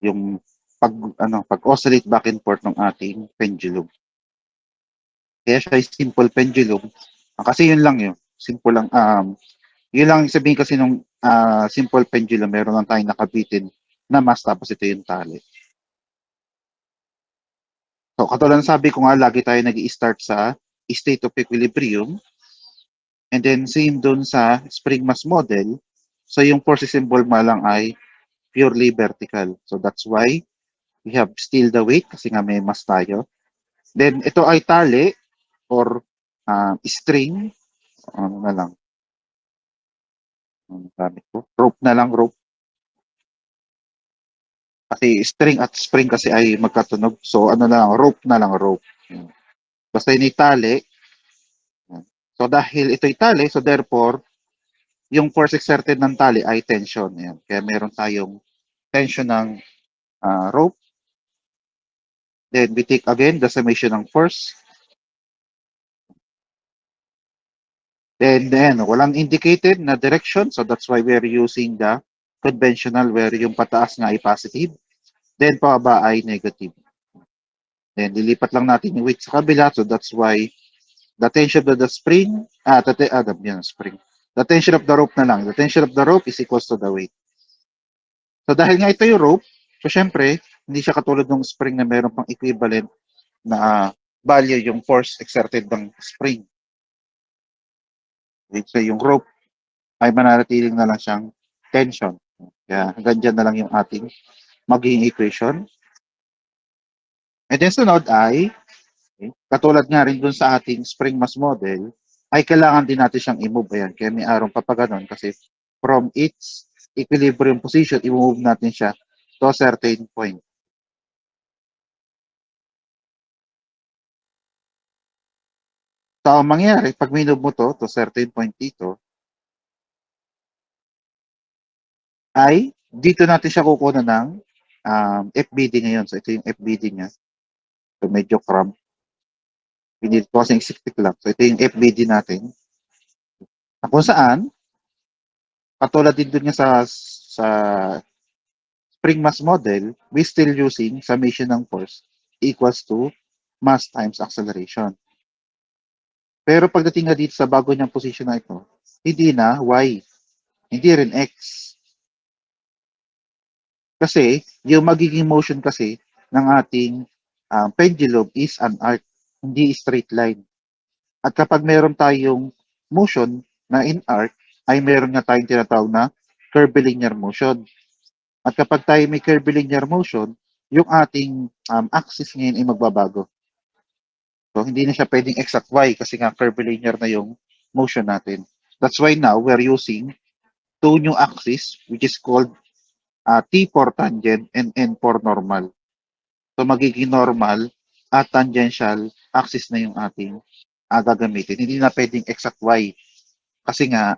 yung pag-oscillate back and forth ng ating pendulum. Kaya siya ay simple pendulum. Kasi yun lang yun. Simple lang. Yun lang sabihin kasi nung simple pendulum, meron lang tayong nakabitin na mas tapos ito yung tali. So, katulad ng sabi ko nga, lagi tayo nag-i-start sa state of equilibrium. And then, same dun sa spring mass model. So, yung force symbol mo lang ay purely vertical. So, that's why we have still the weight kasi nga may mass tayo. Then, ito ay tali or string. Ano na lang. Ang gamit ko. Rope na lang, rope. Kasi string at spring kasi ay magkatunog. So, ano na lang, rope na lang, rope. Basta yun itali. So, dahil ito itali, so therefore, yung force exerted ng tali ay tension. Yan. Kaya meron tayong tension ng rope. Then, we take again the summation ng force. Then, walang indicated na direction. So, that's why we're using the conventional where yung pataas nga ay positive. Then, pababa ay negative. Then, lilipat lang natin yung weight sa kabila. So, that's why the tension of the spring, spring. The tension of the rope na lang. The tension of the rope is equals to the weight. So, dahil nga ito yung rope, so, syempre, hindi siya katulad ng spring na meron pang equivalent na value yung force exerted ng spring. So, yung rope ay mananatiling na lang siyang tension. Kaya hanggang dyan na lang yung ating magiging equation. And then sunod ay, katulad nga rin dun sa ating spring mass model, ay kailangan din natin siyang i-move. Ayan, kaya may arong papaganon kasi from its equilibrium position, i-move natin siya to a certain point. So, ang mangyayari, pag minove mo to certain point dito, ay dito natin siya kukunan ng FBD ngayon. So, ito yung FBD niya. So, medyo cramp. Pinili ko kasi siktik lang. So, ito yung FBD natin. Na kung saan, katulad din dun niya sa spring mass model, we still using summation ng force equals to mass times acceleration. Pero pagdating nga dito sa bago niyang position na ito, hindi na y, hindi rin x. Kasi yung magiging motion kasi ng ating pendulum is an arc, hindi straight line. At kapag meron tayong motion na in arc, ay meron nga tayong tinatawag na curvilinear motion. At kapag tayo may curvilinear motion, yung ating axis ngayon ay magbabago. So, hindi na siya pwedeng exact y kasi nga curvilinear na yung motion natin. That's why now we're using two new axes which is called T for tangent and N for normal. So, magiging normal at tangential axis na yung ating gagamitin. Hindi na pwedeng exact y kasi nga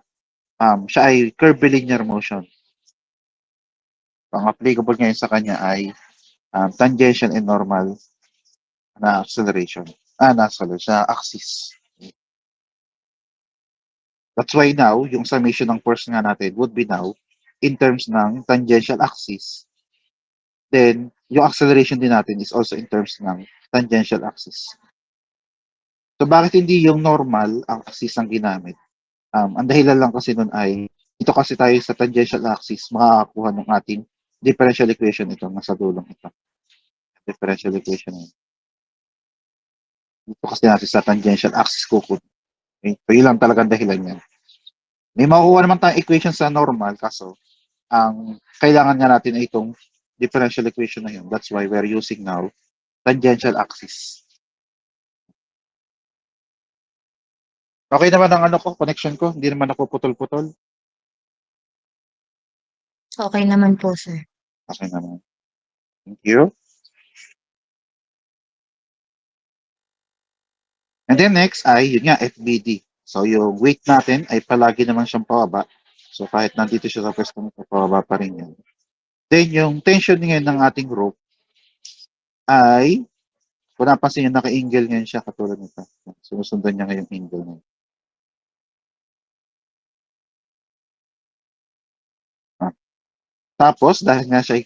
siya ay curvilinear motion. Ang applicable ngayon sa kanya ay tangential and normal na acceleration. Sa axis. That's why now, yung summation ng force nga natin would be now in terms ng tangential axis. Then, yung acceleration din natin is also in terms ng tangential axis. So, bakit hindi yung normal ang axis ang ginamit? Ang dahilan lang kasi nun ay, ito kasi tayo sa tangential axis, makakakuha ng ating differential equation ito, nasa dulong ito. Differential equation na yun. Dito kasi natin sa tangential axis kukunin. Okay? So, yun lang talagang dahilan niya. May makukuha naman tayong equation sa normal, kaso ang kailangan nga natin ay itong differential equation na yun. That's why we're using now tangential axis. Okay naman ang connection ko. Hindi naman ako putol-putol. Okay naman po, sir. Okay naman. Thank you. And then next ay, yun nga, FBD. So yung weight natin ay palagi naman siyang pababa. So kahit nandito siya sa pwesto mo, pababa pa rin yan. Then yung tension ngayon ng ating rope ay, kung napansin nyo, naka-angle ngayon siya katulad nito. Sinusundan niya ngayong angle ngayon. Tapos, dahil nga siya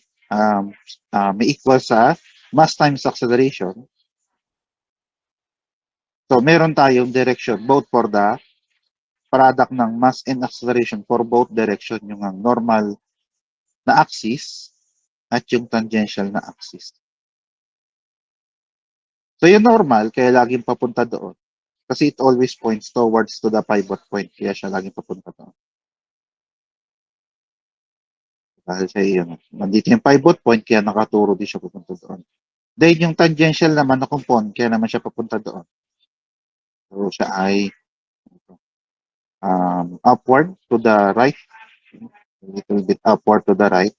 may equal sa mass times acceleration. So, meron tayong direction both for the product ng mass and acceleration for both direction, yung ang normal na axis at yung tangential na axis. So, yung normal, kaya laging papunta doon. Kasi it always points towards to the pivot point. Kaya siya laging papunta doon. Dahil siya yun. Nandito yung pivot point, kaya nakaturo din siya papunta doon. Then, yung tangential naman na component, kaya naman siya papunta doon. So, siya ay upward to the right, a little bit upward to the right,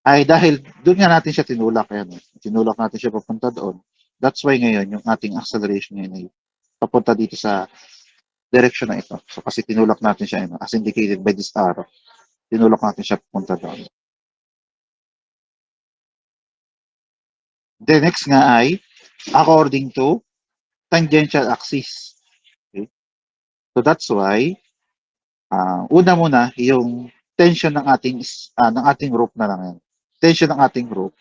ay dahil doon nga natin siya tinulak. Ayan, tinulak natin siya papunta doon. That's why ngayon, yung ating acceleration ngayon ay papunta dito sa direction na ito. So, kasi tinulak natin siya, as indicated by this arrow, tinulak natin siya papunta doon. The next nga ay according to tangential axis. Okay? So, that's why, una muna, yung tension ng ating rope na lang yan. Tension ng ating rope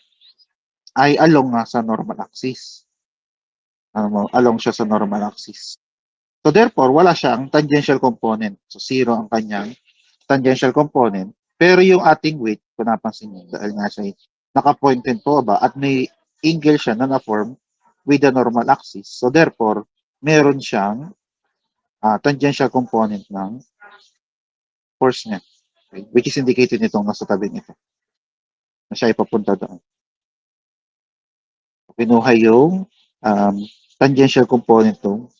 ay along nga sa normal axis. Along siya sa normal axis. So therefore, wala siyang tangential component. So zero ang kanyang tangential component. Pero yung ating weight, kung napansin niyo, dahil nga siya naka-pointed po ba at may angle siya na na-form with the normal axis. So therefore, meron siyang tangential component ng force niya. Okay? Which is indicated nitong nasa tabi nito. Na siya ipapunta doon. Kinuha yung tangential component ng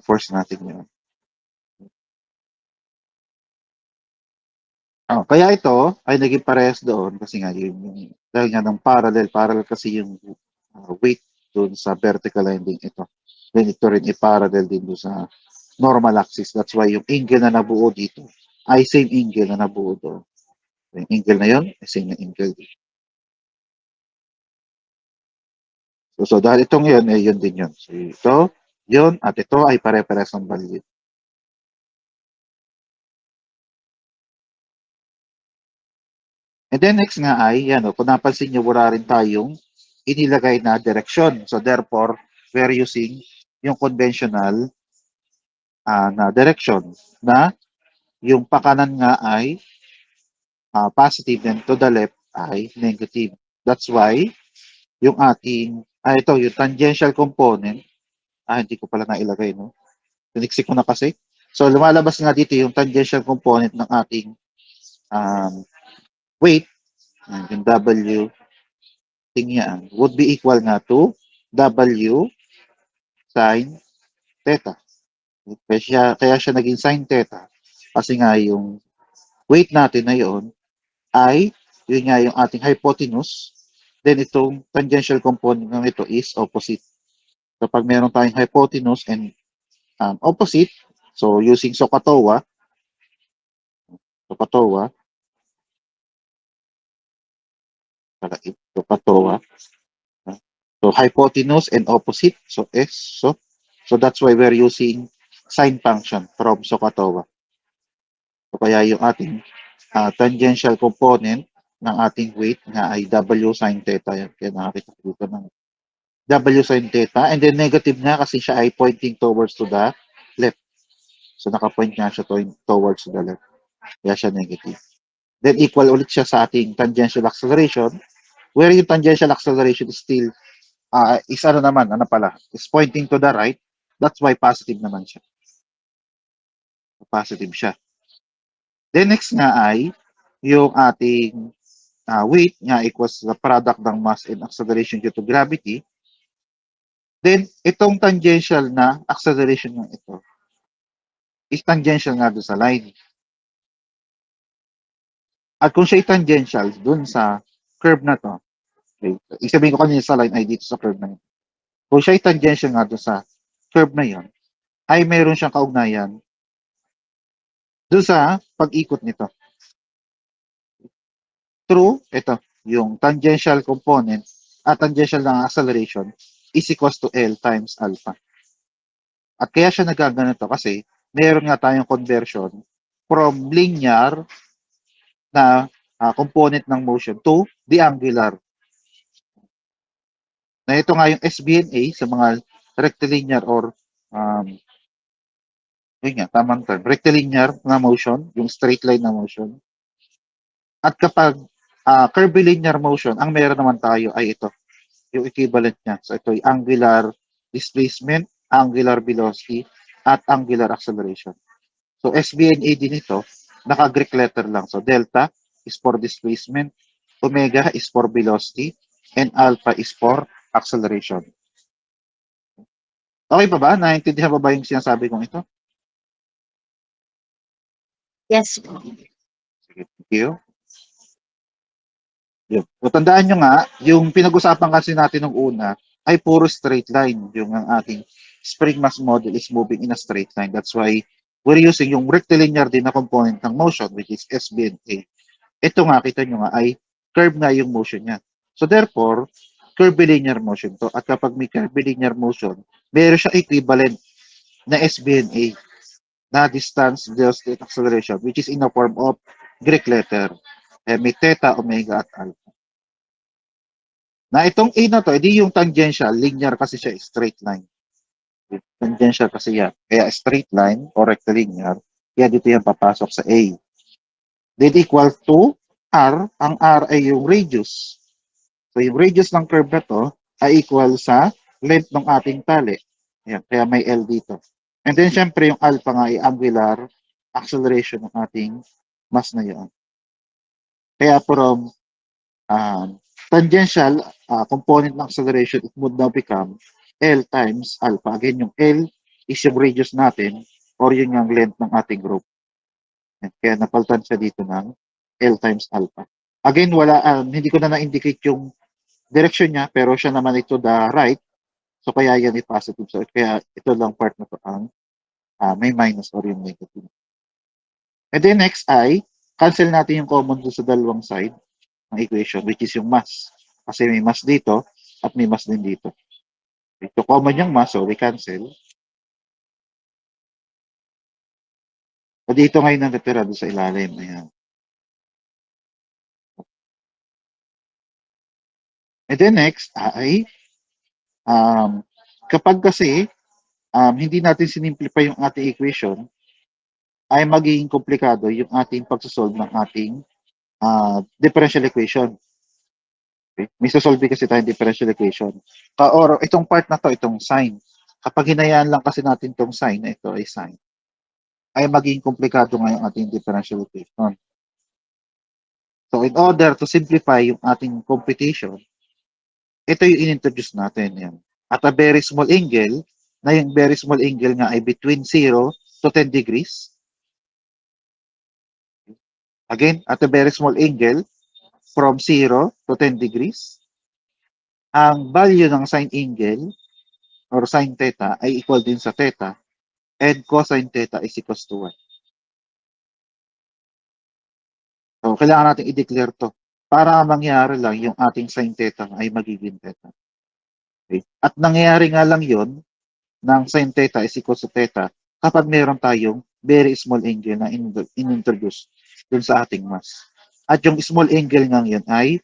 force natin yun. Kaya ito ay naging parehas doon kasi nga yung dahil nga ng parallel kasi yung weight doon sa vertical line din ito. Then ito rin i-parallel din doon sa normal axis. That's why yung angle na nabuo dito ay same angle na nabuo doon. Yung angle na yun ay same na angle din. So dahil itong yun, yun din yun. So ito, yun, at ito ay pare-parehas ng value. And then next nga ay, yan, kung napansin nyo, wala rin tayong inilagay na direction. So therefore, we're using yung conventional na direction na yung pakanan nga ay positive and to the left ay negative. That's why yung ating, ito, yung tangential component, hindi ko pala nailagay, no? Tiniksik ko na kasi. So lumalabas nga dito yung tangential component ng ating weight, yung W, tingyan, would be equal nga to W sin theta. Kaya siya naging sin theta. Kasi nga yung weight natin na yun ay, yun nga yung ating hypotenuse. Then itong tangential component ng ito is opposite. Kapag meron tayong hypotenuse and opposite, so using SOHCAHTOA, SOHCAHTOA, so hypotenuse and opposite, so S, so that's why we're using sine function from SOHCAHTOA. So kaya yung ating tangential component ng ating weight nga ay W sin theta. Yan. Kaya nakakita ko dito ng W sin theta. And then negative nga kasi siya ay pointing towards to the left. So nakapoint nga siya towards to the left. Kaya siya negative. Then equal ulit siya sa ating tangential acceleration where yung tangential acceleration is still is pointing to the right. That's why positive naman siya. Positive siya. Then next nga ay yung ating weight nga equals the product ng mass and acceleration due to gravity. Then itong tangential na acceleration ng ito is tangential nga doon sa line. At kung siya tangential doon sa curve na to, okay, isabihin ko kanina sa line ay dito sa curve na yun. Kung siya tangential nga doon sa curve na yun, ay mayroon siyang kaugnayan doon sa pag-ikot nito. True, ito, yung tangential component at tangential ng acceleration is equals to L times alpha. At kaya siya nagaganito kasi meron nga tayong conversion from linear na component ng motion to the angular. Na ito nga yung SBNA sa mga rectilinear or yun nga, tamang term, rectilinear na motion, yung straight line na motion. At kapag curvilinear motion, ang meron naman tayo ay ito, yung equivalent niya. So ito yung angular displacement, angular velocity, at angular acceleration. So SBNA din ito, naka-Greek letter lang. So delta is for displacement, omega is for velocity, and alpha is for acceleration. Okay pa ba? Naintindihan ba yung sinasabi kong ito? Yes po. Sige, thank you. Yun. So, tandaan nyo nga, yung pinag-usapan kasi natin nung una ay puro straight line. Yung ang ating spring mass model is moving in a straight line. That's why we're using yung rectilinear din na component ng motion, which is SBNA. Ito nga, kita nyo nga, ay curve nga yung motion niya. So therefore, curvilinear motion to. At kapag may curvilinear motion, meron siya equivalent na SBNA, na distance velocity acceleration, which is in the form of Greek letter. May theta, omega, at alpha. Na itong A na to, edi yung tangential, linear kasi siya, straight line. Tangential kasi yan. Kaya straight line or rectilinear, kaya dito yan papasok sa A. Then equal to R, ang R ay yung radius. So yung radius ng curve na to ay equal sa length ng ating tali. Yan, kaya may L dito. And then syempre yung alpha nga ay angular acceleration ng ating mass na yun. Kaya from tangential component ng acceleration, it would now become L times alpha. Again, yung L is yung radius natin or yung length ng ating group. Kaya napalitan siya dito ng L times alpha. Again, hindi ko na na-indicate yung direction niya, pero siya naman ito the right. So, kaya yan ay positive. So, kaya ito lang part na to ang may minus or yung negative. And then next ay, cancel natin yung common doon sa dalawang side ng equation, which is yung mass. Kasi may mass dito at may mass din dito. Ito common yung mass, so we cancel. O dito ngayon natitira doon sa ilalim. Ayan. And then next ay, kapag kasi hindi natin sinimplify yung ating equation, ay magiging komplikado yung ating pagsosolve ng ating differential equation. Okay? May sosolve kasi tayong differential equation. Or itong part na to, itong sign. Kapag hinayaan lang kasi natin itong sign na ito ay sign, ay magiging komplikado nga yung ating differential equation. So in order to simplify yung ating computation, ito yung in-introduce natin. Yan. At a very small angle, na yung very small angle nga ay between 0 to 10 degrees. Again, at a very small angle, from 0 to 10 degrees, ang value ng sine angle or sine theta ay equal din sa theta and cosine theta is equals to 1. So, kailangan natin i-declare to para mangyari lang yung ating sine theta ay magiging theta. Okay? At nangyayari nga lang yon ng sine theta is equals to theta kapag meron tayong very small angle na in-introduce dun sa ating mass. At yung small angle nga yun ay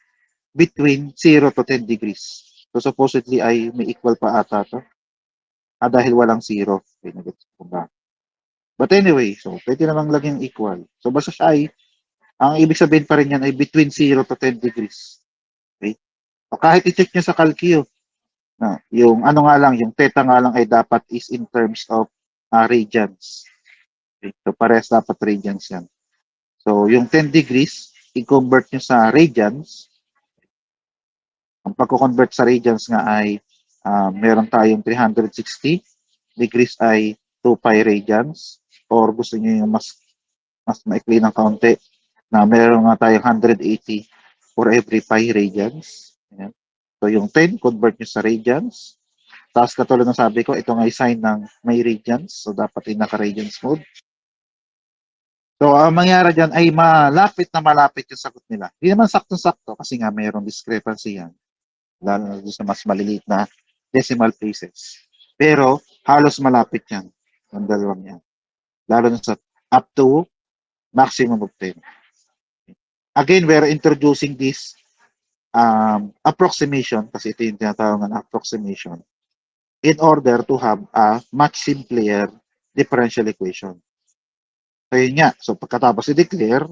between 0 to 10 degrees. So supposedly ay may equal pa ata to. Dahil walang 0. Okay, but anyway, so pwede namang laging equal. So basta siya ay, ang ibig sabihin pa rin yan ay between 0 to 10 degrees. Okay? O kahit i-check nyo sa calcio, na yung ano nga lang, yung theta nga lang ay dapat is in terms of radians. Okay? So parehas dapat radians yan. So yung 10 degrees, i-convert nyo sa radians. Ang pagko-convert sa radians nga ay meron tayong 360 degrees ay 2 pi radians, or gusto niyo yung mas maikli ng kaunti na meron nga tayong 180 for every pi radians. Ayan. So yung 10 convert nyo sa radians. Tapos katulad ng sabi ko, ito nga ay sign ng may radians. So dapat yung naka-radians mode. So ang mangyari dyan ay malapit yung sagot nila. Hindi naman sakto-sakto kasi nga mayroong discrepancy yan. Lalo na sa mas maliliit na decimal places. Pero halos malapit yan. Ang dalawang yan. Lalo na sa up to maximum of 10. Again, we're introducing this approximation, kasi ito yung tinatawag ng approximation, in order to have a much simpler differential equation. So yun nga, so pagkatapos i-declare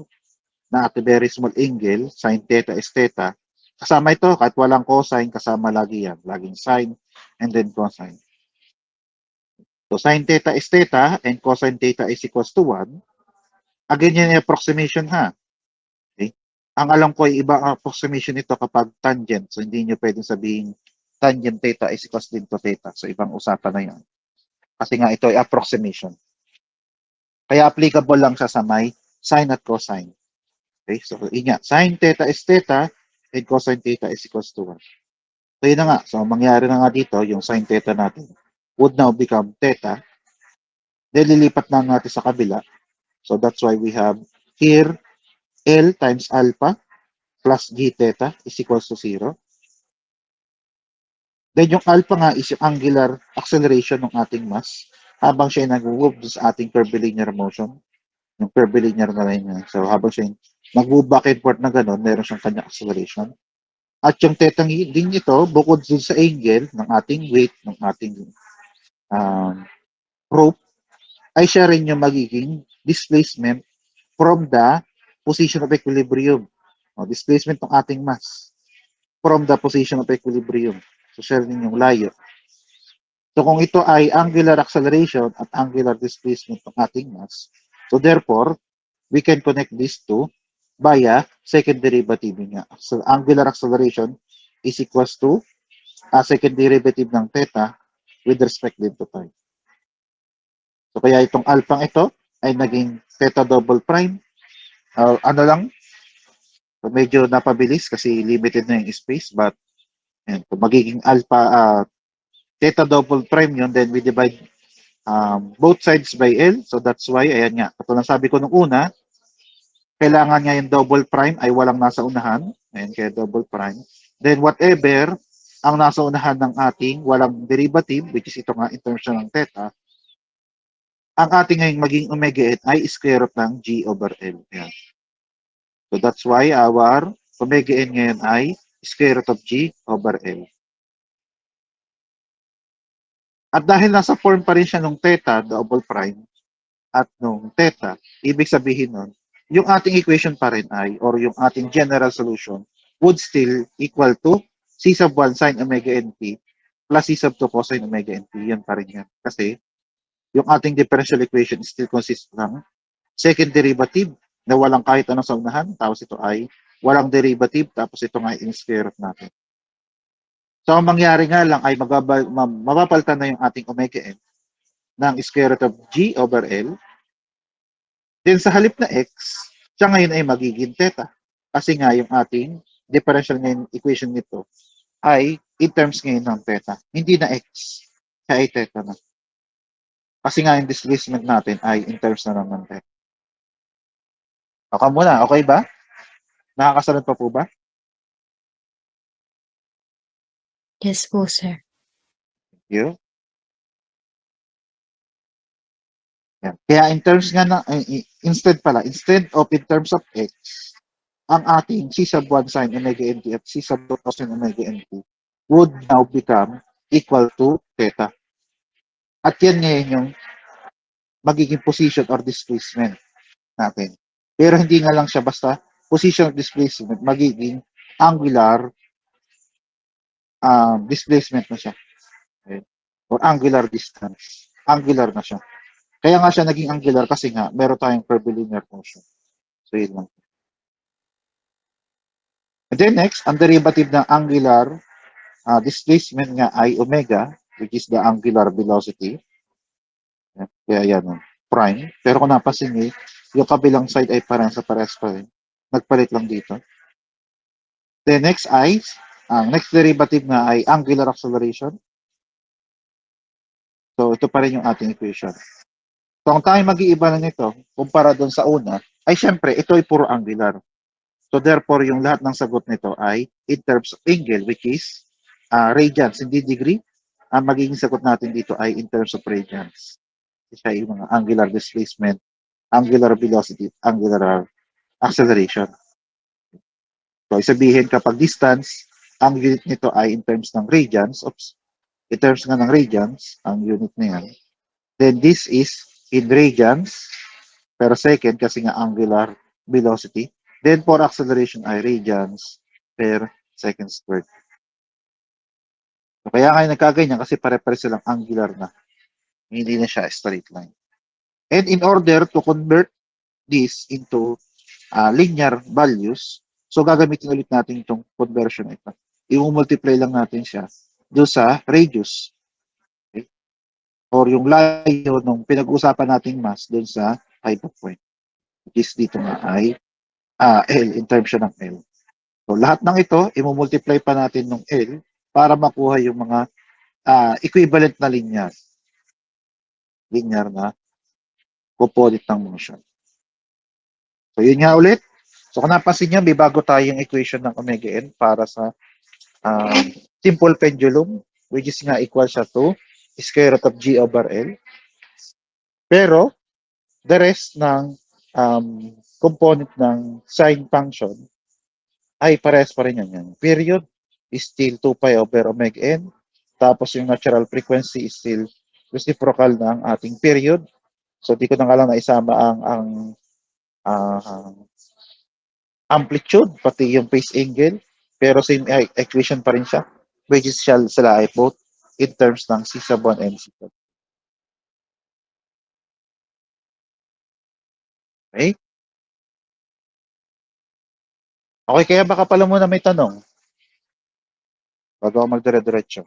na at a very small angle, sin theta is theta, kasama ito, kahit walang cosine, kasama lagi yan. Laging sine and then cosine. So sin theta is theta and cosine theta is equals to 1. Again, yan yung approximation ha. Okay? Ang alam ko ay ibang approximation nito kapag tangent. So hindi nyo pwedeng sabihin tangent theta is equals din to theta. So ibang usapan na yan. Kasi nga ito ay approximation. Kaya applicable lang siya sa may sine at cosine. Okay? So yun nga, sin theta is theta and cosine theta is equals to 1. So yun na nga. So mangyari na nga dito, yung sin theta natin would now become theta. Then lilipat na natin sa kabila. So that's why we have here L times alpha plus g theta is equals to 0. Then yung alpha nga is yung angular acceleration ng ating mass habang siya nag-move sa ating curvilinear motion. Yung curvilinear na line niya. So habang siya nag-move back and forth na gano'n, meron siyang kanyang acceleration. At yung theta din ito, bukod dun sa angle ng ating weight, ng ating rope, ay siya rin yung magiging displacement from the position of equilibrium. O, displacement ng ating mass from the position of equilibrium. So, siya rin yung layo. So, kung ito ay angular acceleration at angular displacement ng ating mass, so therefore, we can connect these two via second derivative niya. So, angular acceleration is equals to second derivative ng theta with respect din to time. So, kaya itong alpha ito ay naging theta double prime. Ano lang, so medyo napabilis kasi limited na yung space, but yan, so magiging alpha, theta double prime yun, then we divide both sides by L. So that's why, ayan nga, katulad sabi ko nung una, kailangan nga yung double prime ay walang nasa unahan. Ayan, kaya double prime. Then whatever ang nasa unahan ng ating walang derivative, which is ito nga in terms ng theta, ang ating ngayong maging omega n ay square root ng G over L. Ayan. So that's why our omega n ngayon ay square root of G over L. At dahil nasa form pa rin siya nung theta, double prime, at nung theta, ibig sabihin nun, yung ating equation pa rin ay, or yung ating general solution, would still equal to C sub 1 sin omega NT plus C sub 2 cosine omega NT. Yan pa rin yan. Kasi yung ating differential equation still consists ng second derivative na walang kahit anong sa unahan, tapos ito ay walang derivative, tapos ito nga in square root natin. So, ang mangyari nga lang ay mapapalitan na yung ating omega n ng square root of G over L. Then sa halip na x, siya ngayon ay magiging theta. Kasi nga yung ating differential ngayon equation nito ay in terms ngayon ng theta. Hindi na x. Siya ay theta na. Kasi nga yung displacement natin ay in terms na naman theta. Okay muna, okay ba? Nakakasunod pa po ba? Yes po, sir. You? Yan. Kaya in terms nga na, instead of in terms of x, ang ating C sub 1 sin omega nt at C sub 2 sin omega nt would now become equal to theta. At yan ngayon yung magiging position or displacement natin. Pero hindi nga lang siya basta position or displacement, magiging angular displacement na siya. Okay? Or angular distance. Angular na siya. Kaya nga siya naging angular kasi nga meron tayong curvilinear motion. So yun lang. And then next, ang derivative ng angular displacement nga ay omega, which is the angular velocity. Kaya yan, prime. Pero kung napansin niyo, yung kabilang side ay parang sa parehas pa rin. Nagpalit lang dito. Then next ay, ang next derivative nga ay angular acceleration. So ito pa rin yung ating equation. So kung tayo mag-iiba na nito, kumpara doon sa una, ay syempre, ito ay puro angular. So therefore, yung lahat ng sagot nito ay in terms of angle, which is radians, hindi degree. Ang magiging sagot natin dito ay in terms of radians. Siya yung mga angular displacement, angular velocity, angular acceleration. So, sabihin kapag distance, ang unit nito ay in terms ng radians, in terms nga ng radians, ang unit na yan, then this is in radians per second kasi nga angular velocity. Then for acceleration ay radians per second squared. So, kaya nga nagkaganyan kasi pare-pare silang angular na. Hindi na siya straight line. And in order to convert this into linear values, so gagamitin ulit natin itong conversion na ito. I-multiply lang natin siya doon sa radius. Okay? Or yung layo nung pinag-uusapan nating mass doon sa hypopoint. Which is dito nga ay L, in terms siya ng L. So lahat ng ito, i-multiply pa natin ng L para makuha yung mga equivalent na linear. Linear na component ng motion. So yun nga ulit. So kung napansin nyo, may bago tayong equation ng omega n para sa simple pendulum, which is nga equal siya to square root of G over L. Pero, the rest ng component ng sine function ay parehas pa rin yan. Period is still 2 pi over omega n. Tapos yung natural frequency is still reciprocal ng ating period. So, di ko na nga lang naisama ang amplitude, pati yung phase angle. Pero same equation pa rin siya. Which is sila ay both in terms ng C sub 1 and C sub 2. Okay? Okay, kaya baka pala muna may tanong bago ako magdire-diretso.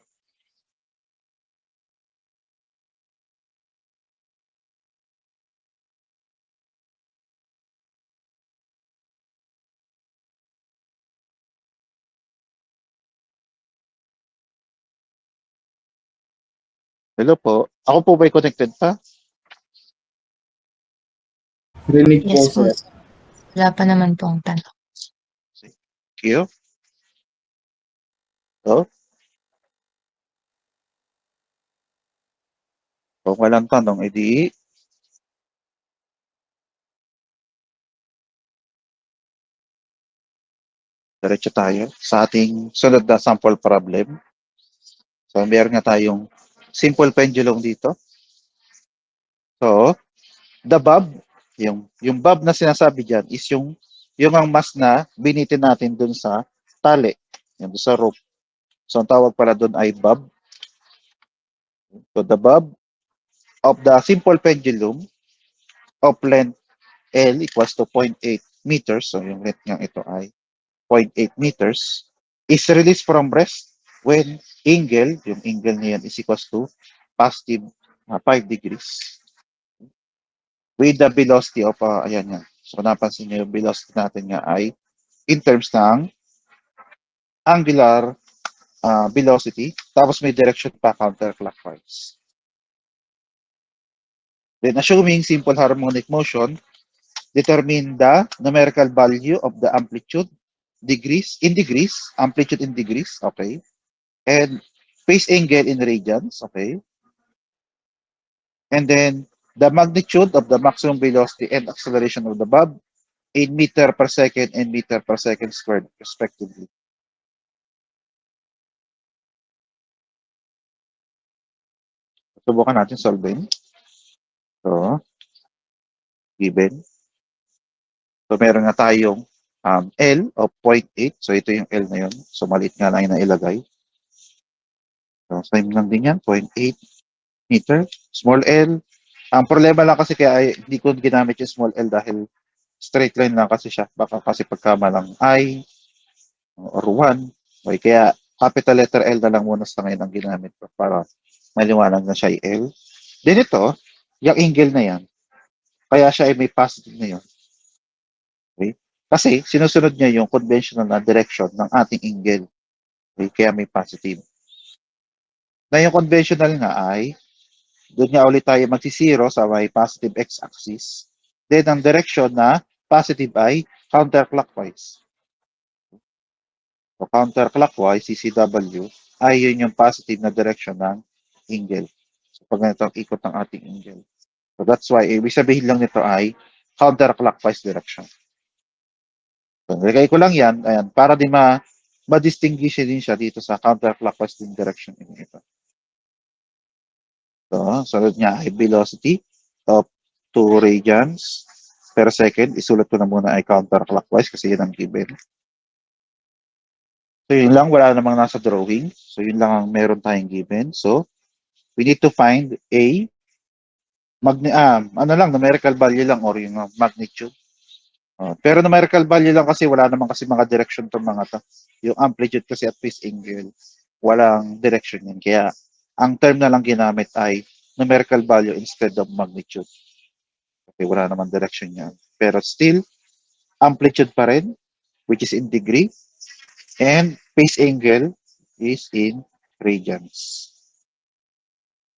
Hello po. Ako po ba'y connected pa? Rinig po, Yes po. sir. Wala pa naman po ang tanong. Thank you. So, kung walang tanong, edi diretso tayo sa ating sunod na sample problem. So, meron nga tayong simple pendulum dito. So, the bob, yung bob na sinasabi dyan is yung ang mass na binitin natin dun sa tali, yung sa rope. So, ang tawag pala dun ay bob. So, the bob of the simple pendulum of length L equals to 0.8 meters. So, yung length nga ito ay 0.8 meters is released from rest when angle, yung angle niyan is equals to positive 5 degrees with the velocity of, ayan yan. So, napansin niyo yung velocity natin nga ay in terms ng angular velocity, tapos may direction pa counterclockwise. Then, assuming simple harmonic motion, determine the numerical value of the amplitude in degrees, amplitude in degrees, okay? And phase angle in radians, okay? And then the magnitude of the maximum velocity and acceleration of the bob in meter per second and meter per second squared, respectively. Subukan natin solving. So, given. So, meron nga tayong L of 0.8. So, ito yung L na yun. So, maliit nga lang yung nailagay. So, same lang din yan, 0.8 meter. Small L. Ang problema lang kasi kaya ay, hindi ko ginamit yung small L dahil straight line lang kasi siya. Baka kasi pagkamalang I or 1. Okay, kaya capital letter L na lang muna sa ngayon ang ginamit ko para maliwanag na siya ay L. Then ito, yung angle na yan, kaya siya ay may positive na yun. Okay? Kasi sinusunod niya yung conventional na direction ng ating angle. Okay? Kaya may positive. Na yung conventional nga ay, doon nga ulit tayo magsisiro sa may positive x-axis. Then ang direction na positive ay counterclockwise. So counterclockwise, CCW, ay yun yung positive na direction ng angle. So pag ganito ang ikot ng ating angle. So that's why, ibig sabihin lang nito ay counterclockwise direction. So, nilagay ko lang yan, ayan, para di ma-distinguish din siya dito sa counterclockwise din direction ito. So, sunod niya ay velocity of 2 radians per second. Isulat ko na muna ay counterclockwise kasi yun ang given. So, yun lang. Wala namang nasa drawing. So, yun lang ang meron tayong given. So, we need to find a ano lang, numerical value lang or yung magnitude. Pero numerical value lang kasi wala naman kasi mga direction to mga to. Yung amplitude kasi at phase angle, walang direction yan. Kaya ang term na lang ginamit ay numerical value instead of magnitude. Okay, wala naman direction yan. Pero still, amplitude pa rin, which is in degree, and phase angle is in radians.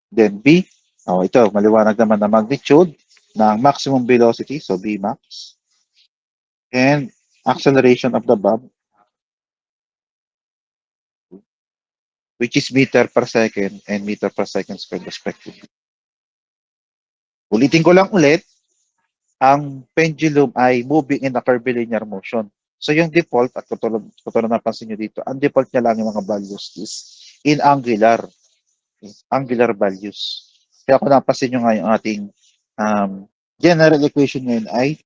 Then B, ito, maliwanag naman na magnitude ng maximum velocity, so B max, and acceleration of the bomb, which is meter per second and meter per second squared respectively. Ulitin ko lang ulit, ang pendulum ay moving in a curvilinear motion. So yung default, at katulad napansin nyo dito, ang default niya lang yung mga values is in angular values. Kaya kung napansin nyo nga yung ating general equation ngayon ay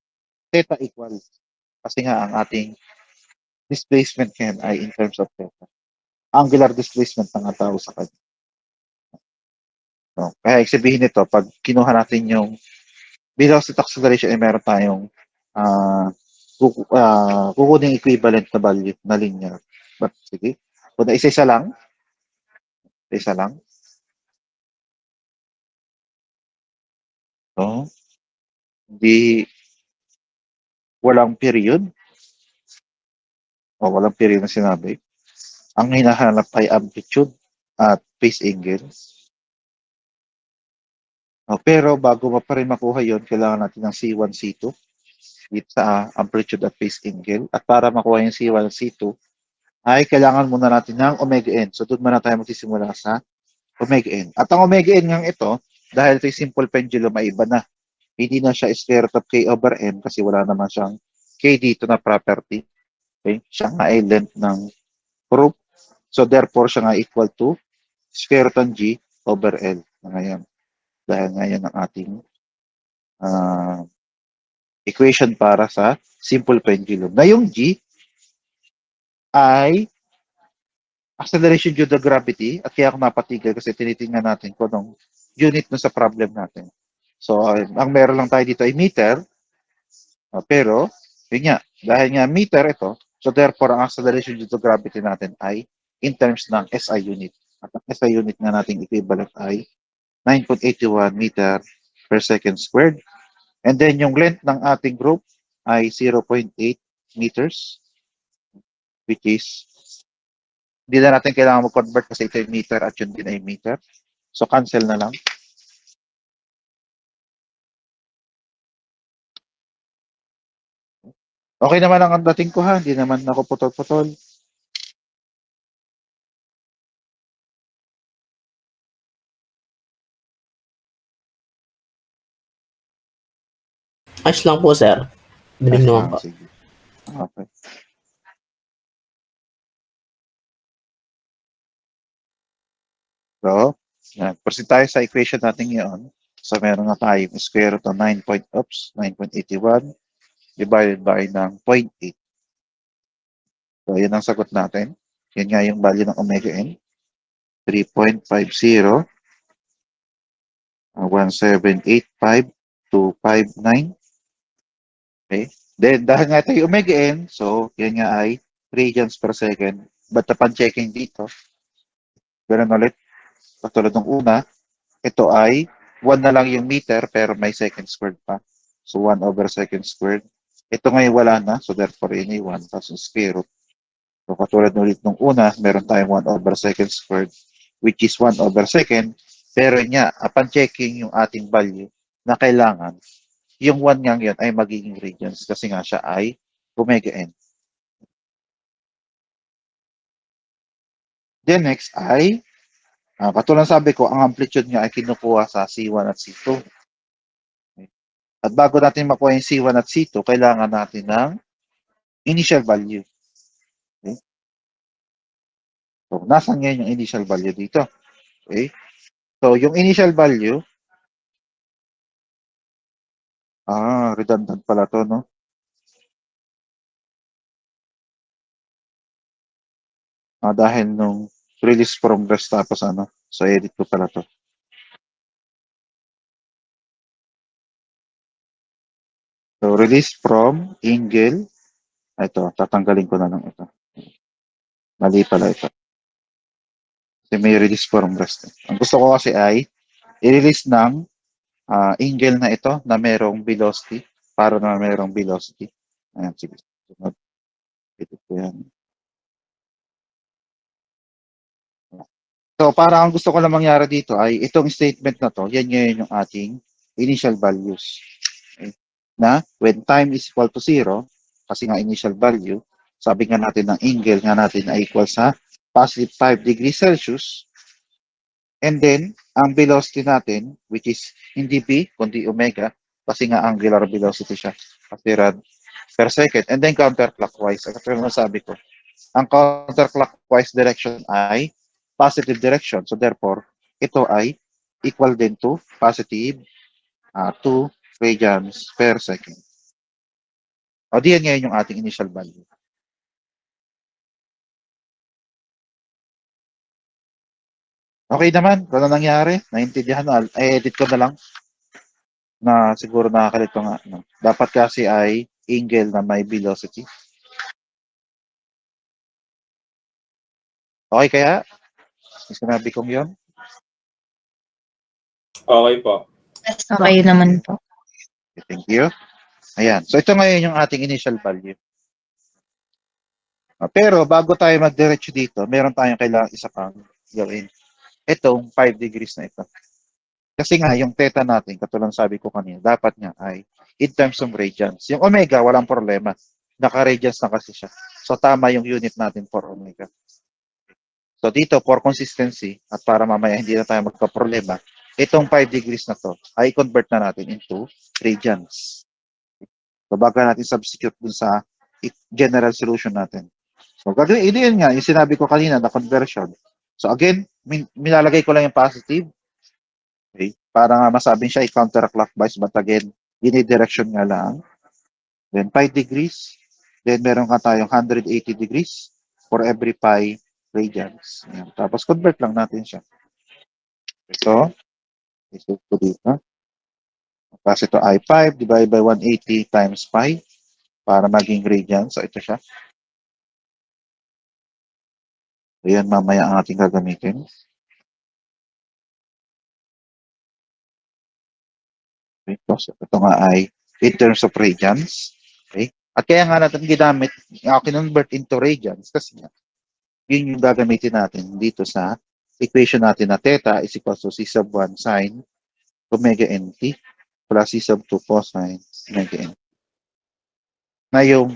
theta equal. Kasi nga ang ating displacement ngayon ay in terms of theta. Angular displacement ang tawag sa kanya. No? Kaya sabihin nito, pag kinuha natin yung velocity acceleration, ay meron tayong kukunin equivalent na value na linear. But sige, kung isa-isa lang, no? Hindi, walang period, walang period na sinabi. Ang hinahanap ay amplitude at phase angle. Pero bago pa rin makuha yon, kailangan natin ng C1, C2 dito sa amplitude at phase angle. At para makuha yung C1 at C2, ay kailangan muna natin ng omega n. So doon muna tayo magsisimula sa omega n. At ang omega n ng ito, dahil ito simple pendulum, ay iba na. Hindi na siya square root of k over m kasi wala naman siyang k dito na property. Okay? Siya nga ay length ng proof. So therefore, siya nga equal to square root ng g over l. Ngayon, dahil ngayon ang ating equation para sa simple pendulum. Na yung g ay acceleration due to gravity at kaya ako napatigil kasi tinitingnan natin kung anong unit na sa problem natin. So, ang meron lang tayo dito ay meter, pero, yun nga, dahil nga meter ito, so therefore, ang acceleration due to gravity natin ay in terms ng SI unit. At ang SI unit nga nating equivalent ay 9.81 meter per second squared. And then, yung length ng ating group ay 0.8 meters, which is hindi na natin kailangan mag-convert kasi ito yung meter at yun din ay meter. So, cancel na lang. Okay naman ang dating ko ha. Hindi naman ako putol-putol. Ayos lang po, sir. Dinig naman po. Sige. Okay. So, proceed tayo sa equation natin ngayon. So, meron na tayong square root of 9.81 divided by ng 0.8. So, yun ang sagot natin. Yun nga yung value ng omega n. 3.50 1785.259. Okay. Then, dahil nga ito yung omega n, so, yan nga ay radians per second. But upon checking dito, ganun ulit, katulad ng una, ito ay 1 na lang yung meter pero may second squared pa. So 1 over second squared. Ito ngayon wala na. So therefore, yun ay 1 tapos square root. So katulad ulit nung una, meron tayong 1 over second squared which is 1 over second. Pero niya, upon checking yung ating value na kailangan, yung 1 nga yun ay magiging radians kasi nga siya ay omega n. Then next ay katulad sabi ko, ang amplitude niya ay kinukuha sa C1 at C2. At bago natin makuha yung C1 at C2, kailangan natin ng initial value. Okay? So, nasan ngayon yung initial value dito? Okay? So, yung initial value, redundant pala to, no? Dahil nung release from rest tapos ano, so edit ko pala to. So, release from Angel. Ito, tatanggalin ko na lang ito. Mali pala ito. Kasi may release from rest. Ang gusto ko kasi ay i-release ng Angel na ito na merong velocity para na merong velocity. Ayan, sige. Sunod. Edit ko yan. So, para ang gusto ko lang mangyari dito ay itong statement na to, yan ngayon yung ating initial values. Okay? Na when time is equal to 0, kasi nga initial value, sabi nga natin ng angle nga natin ay equal sa positive 5 degrees Celsius. And then, ang velocity natin, which is hindi v, kundi omega, kasi nga angular velocity siya, kasi rad per second. And then counterclockwise. At yung sabi ko, ang counterclockwise direction ay positive direction. So therefore, ito ay equal din to positive 2 radians per second. O diyan ngayon yung ating initial value. Okay naman, kung ano nangyari, naintindihan mo, edit ko na lang na siguro nakakalito nga. No? Dapat kasi ay angle na may velocity. Okay kaya? Sinabi kong yon. Okay po. Okay naman po. Okay, thank you. Ayan. So ito ngayon yung ating initial value. Pero bago tayo magdiretso dito, meron tayong kailangan isa pang gawin. Itong 5 degrees na ito. Kasi nga, yung theta natin, katulad sabi ko kanina, dapat nga ay in terms of radians. Yung omega, walang problema. Naka-radians na kasi siya. So tama yung unit natin for omega. So dito, for consistency, at para mamaya hindi na tayo magka-problema, itong 5 degrees na to, ay convert na natin into radians. So bago natin substitute dun sa general solution natin. So gagawin, yun nga, yung sinabi ko kanina na conversion. So again, nilalagay ko lang yung positive. Okay? Para nga masabing siya i-counterclockwise, but again, direction nga lang. Then 5 degrees. Then meron ka tayong 180 degrees for every pi radians. Ayan. Tapos convert lang natin siya. Ito, isip ko dito. Kasi ito ay 5 divided by 180 times pi para maging radians. So ito siya. Ayan, mamaya ang ating gagamitin. Okay, so ito nga ay in terms of radians. Okay? At kaya nga natin ginamit, kinonvert into radians kasi nga, yun yung gagamitin natin dito sa equation natin na theta is equal to c sub 1 sine omega nt plus c sub 2 cosine omega nt. Na yung,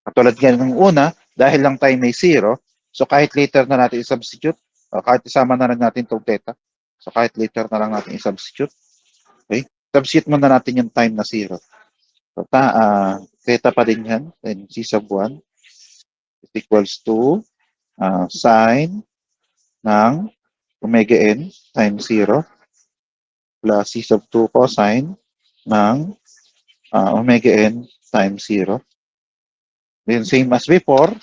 katulad nga ng una, dahil lang tayo may 0, so kahit later na natin i-substitute, kahit isama na lang natin itong theta, so kahit later na lang natin i-substitute, okay? Substitute muna natin yung time na 0. So, theta pa din yan, then c sub 1 is equals to sine ng omega n times 0 plus c sub 2 cosine ng omega n times 0. Then same as before,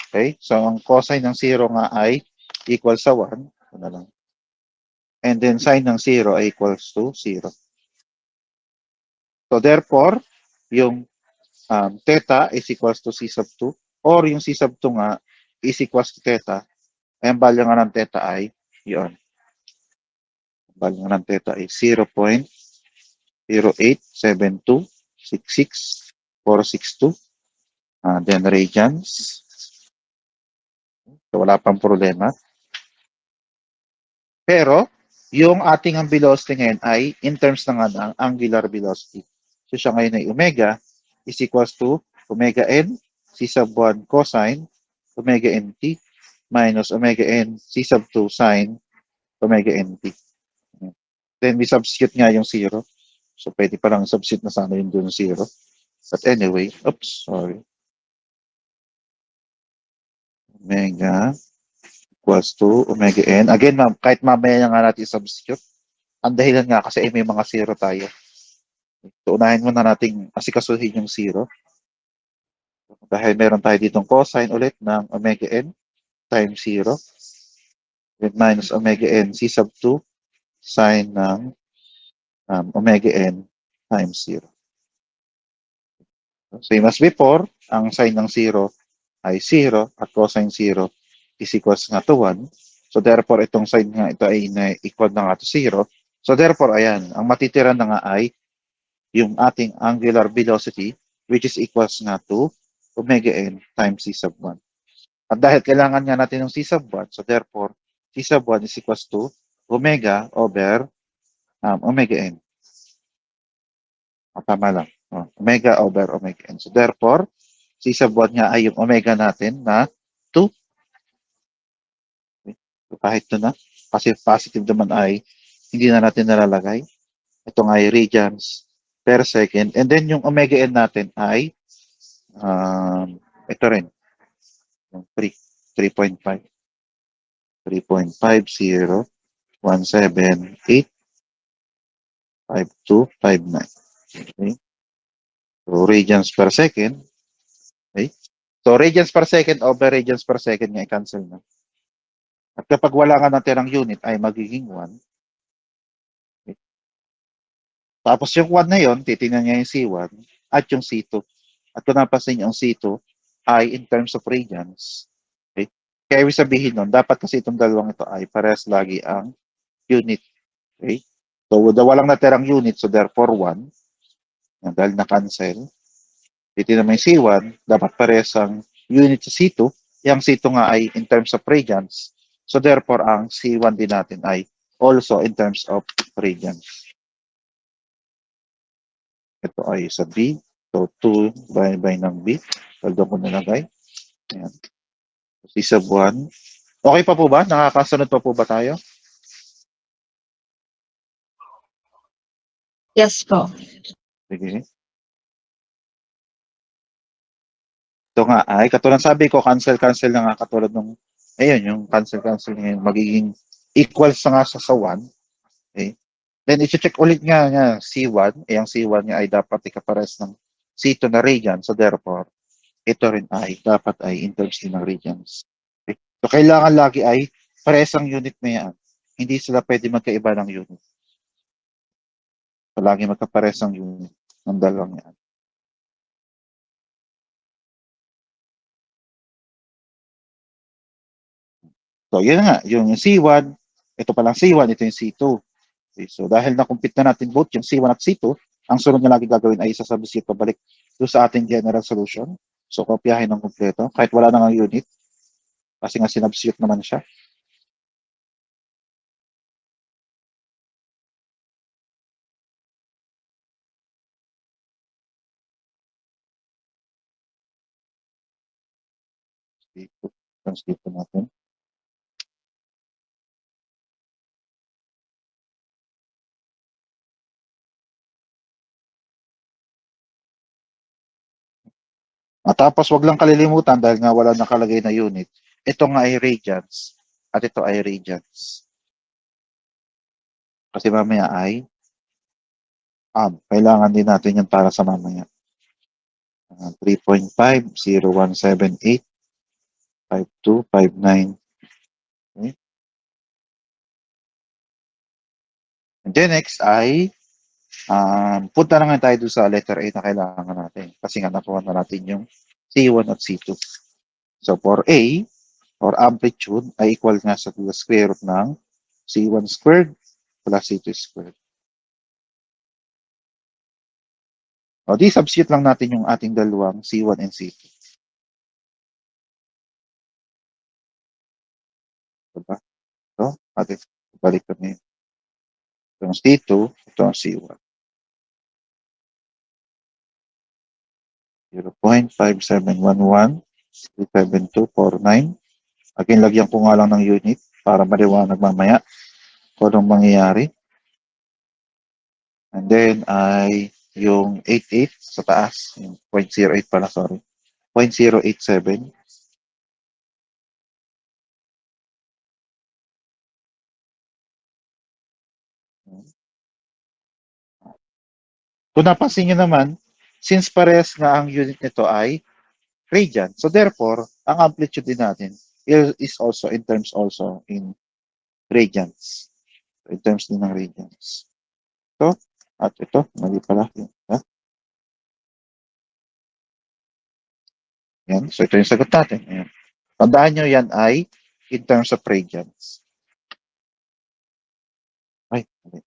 okay? So ang cosine ng 0 nga ay equal sa 1. Ano lang. And then sine ng 0 ay equals to 0. So therefore, yung theta is equals to c sub 2 or yung c sub 2 nga is equals to theta. Ang value nga ng theta ay yun. Ang value nga ng theta ay 0.087266462. Then radians. So wala pang problema. Pero, yung ating ang velocity ngayon ay in terms ng angular velocity. So siya ngayon ay omega is equals to omega n c sub 1 cosine omega nt minus omega n c sub 2 sine omega nt. Then we substitute nga yung 0. So pwede pa lang substitute na sana yung doon 0. But anyway, oops, sorry. Omega equals to omega n. Again, kahit mamaya na nga natin substitute, ang dahilan nga kasi ay may mga zero tayo. So, unahin muna nating asikasuhin yung zero. Dahil meron tayo ditong cosine ulit ng omega n times 0. With minus omega n c sub 2 sine ng omega n times 0. Same as before, ang sine ng 0 ay 0 at cosine 0 is equals nga to 1. So therefore, itong sine nga ito ay equal na nga to 0. So therefore, ayan, ang matitira na nga ay yung ating angular velocity which is equals nga to omega n times c sub 1. At dahil kailangan nga natin ng c sub 1, so therefore, c sub 1 is equals to omega over omega n. Tama lang. Omega over omega n. So therefore, c sub 1 nga ay yung omega natin na 2. Okay. So kahit 2 na, kasi positive naman ay hindi na natin nalalagay. Ito nga ay radians per second. And then yung omega n natin ay ito rin. Yung 3.5. 3.5017852529. Okay. So radians per second. Okay. So radians per second over radians per second nga i-cancel na. At kapag wala nga natirang unit ay magiging 1. Okay. Tapos yung 1 na yon, titingnan niya yung C1 at yung C2. At kung napansin yung C2 ay in terms of radians. Okay. Kaya ibig sabihin nun, dapat kasi itong dalawang ito ay parehas lagi ang unit. Okay. So walang natirang unit, so therefore 1. Dahil na-cancel. Titingnan mo yung C1, dapat parehas ang unit sa C2. Yung C2 nga ay in terms of radians. So therefore, ang C1 din natin ay also in terms of radians. Ito ay sa B. So 2 by ng B. Paldo ko nalagay. Ayan. C sub 1. Okay pa po ba? Nakakasunod pa po ba tayo? Yes po. Sige. Ito nga ay, katulad sabi ko, cancel na nga katulad nung, ayun, yung cancel ngayon, magiging equals na nga sa 1. Okay. Then, i-check ulit nga C1. Ang C1 niya ay dapat ikapares ng C2 na radian. So, therefore, ito rin ay dapat ay in terms din ng radians. Okay. So, kailangan lagi ay pares ang unit na yan. Hindi sila pwede magkaiba ng unit. So, lagi magkapares ang unit ng dalawang yan. So, yun nga. Yung C1, ito palang C1, ito yung C2. Okay, so, dahil na-compute na natin both yung C1 at C2, ang sunod na lagi gagawin ay isasubstitute pabalik doon sa ating general solution. So, kopyahin ng kompleto. Kahit wala na ng unit. Kasi nga sinubstitute naman siya. Translate natin. At tapos wag lang kalilimutan dahil nga wala nakalagay na unit. Ito nga ay radians at ito ay radians. Kasi mamaya ay kailangan din natin yan para sa mamaya. 3.501785259. Okay. And then next ay punta na nga tayo doon sa letter A na kailangan natin. Kasi nga nakuha na natin yung C1 at C2. So for A, or amplitude, ay equal nga sa square root ng C1 squared plus C2 squared. O di, substitute lang natin yung ating dalawang C1 and C2. Diba? So, atin balik kami. Ito ang C2, ito ang C1. 0.5711-37249. Again, lagyan ko nga lang ng unit para maliwanag mamaya kung anong mangyayari. And then, ay yung 88 sa taas, yung 0.08 pala, sorry. 0.087. Kung napansin nyo naman, since parehas nga ang unit nito ay radian, so therefore, ang amplitude din natin is also in terms also in radians. In terms din ng radians. Ito, at ito, mali pala. Yan. So ito yung sagot natin. Ayan. Tandaan nyo yan ay in terms of radians. Ay, mali.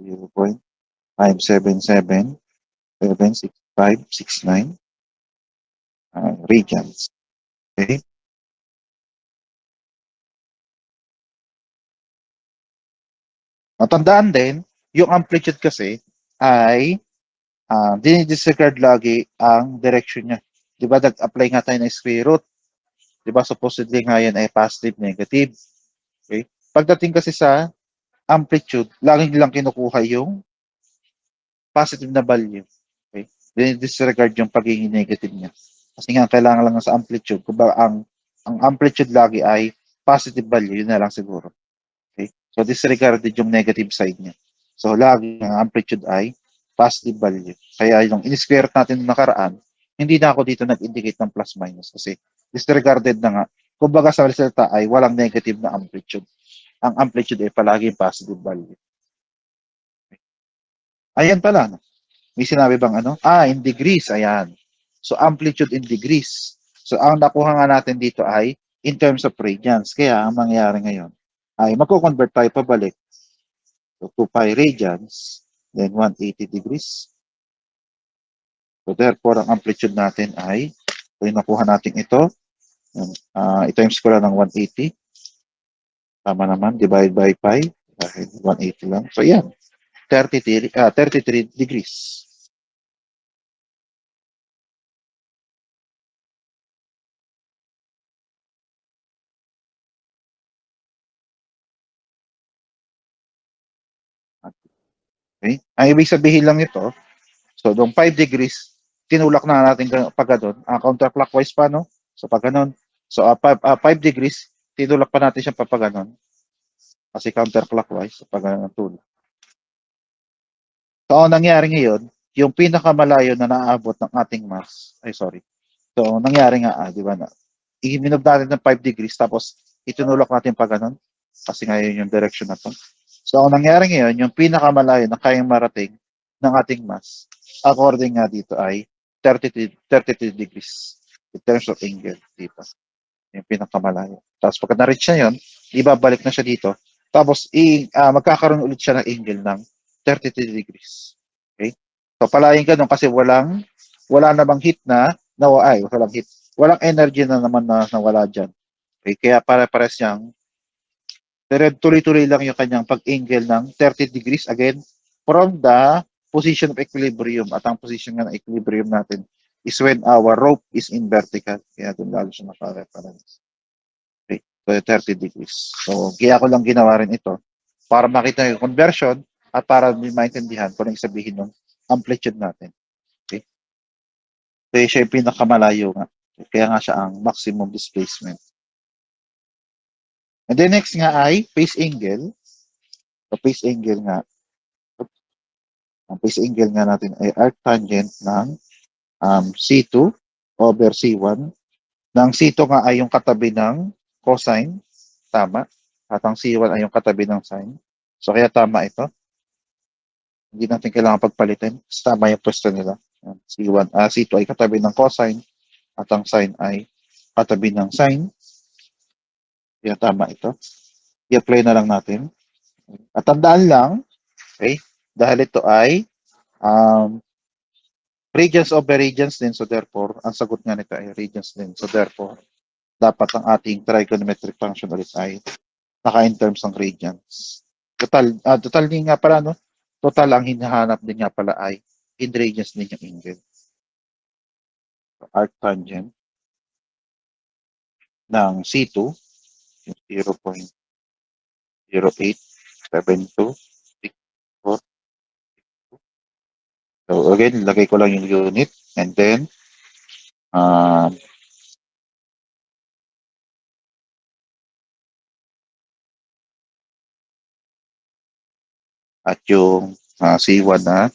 0.577 radians. Okay? Matandaan din, yung amplitude kasi ay dinidisregard lagi ang direction niya. Di ba, nag-apply nga tayo ng square root. Di ba, supposedly nga yan ay positive, negative. Okay? Pagdating kasi sa amplitude, laging lang kinukuha yung positive na value. Okay? Dinidisregard yung pagiging negative niya. Kasi nga, kailangan lang sa amplitude. Kung ba, ang amplitude lagi ay positive value, yun na lang siguro. Okay? So, disregarded yung negative side niya. So, lagi ang amplitude ay positive value. Kaya yung in-square natin nung nakaraan, hindi na ako dito nag-indicate ng plus minus kasi disregarded na nga. Kumbaga sa resulta ay walang negative na amplitude. Ang amplitude ay palagi positive value. Ayan pala. No? May sinabi bang ano? In degrees. Ayan. So, amplitude in degrees. So, ang nakuha nga natin dito ay in terms of radians. Kaya, ang mangyayari ngayon ay magko-convert tayo pabalik. So, 2 pi radians, then 180 degrees. So, therefore, ang amplitude natin ay, so, yung nakuha natin ito, i-times ko lang ng 180. Tama naman, divide by pi, dahil 180 lang. So, yan, 33 degrees. Okay? Ang ibig sabihin lang nito, so, doong 5 degrees, tinulak na natin pag ganun, counterclockwise pa, no? So, pag ganun, so, 5 degrees, tinulak pa natin siya pag ganun, kasi counterclockwise, pag ganun ang tulak. So, ang nangyari ngayon, yung pinakamalayo na naabot ng ating mass, ay sorry. So, nangyari nga, di ba na, i-move natin ng 5 degrees, tapos itinulak natin pa ganun, kasi ngayon yung direction na to. So, ang nangyari ngayon, yung pinakamalayo na kayang marating ng ating mass, according nga dito ay 33 degrees in terms of angle dito. Yung pinakamalayo. Tapos pag na-reach na yun, ibabalik na siya dito. Tapos magkakaroon ulit siya ng angle ng 33 degrees. Okay? So palayin ka nun kasi wala namang heat walang heat. Walang energy na naman na nawala dyan. Okay? Kaya para-pares siyang tuloy-tuloy lang yung kanyang pag-angle ng 30 degrees again from the position of equilibrium. At ang position nga ng equilibrium natin is when our rope is in vertical. Kaya doon lalo siya naka-reference. Okay. So, 30 degrees. So, kaya ko lang ginawa rin ito para makita yung conversion at para maintindihan kung anong sabihin ng amplitude natin. Okay. Kaya siya yung pinakamalayo nga. Kaya nga siya ang maximum displacement. And then next nga ay phase angle. So, phase angle nga. Ang phase angle nga natin ay arc tangent ng C2 over C1. Nang C2 nga ay yung katabi ng cosine. Tama. At ang C1 ay yung katabi ng sine. So, kaya tama ito. Hindi natin kailangan pagpalitin. Tama yung pwesto nila. C2 ay katabi ng cosine at ang sine ay katabi ng sine. Kaya tama ito. I-apply na lang natin. At tandaan lang, okay, dahil ito ay radians over radians din. So therefore, ang sagot nga nito ay radians din. So therefore, dapat ang ating trigonometric function ulit ay naka-in terms ng radians. Total din nga pala, no? Total ang hinahanap din nga pala ay in radians din yung angle. So, arc tangent ng C2, 0.087264 So again, lagay ko lang yung unit and then at yung C1 na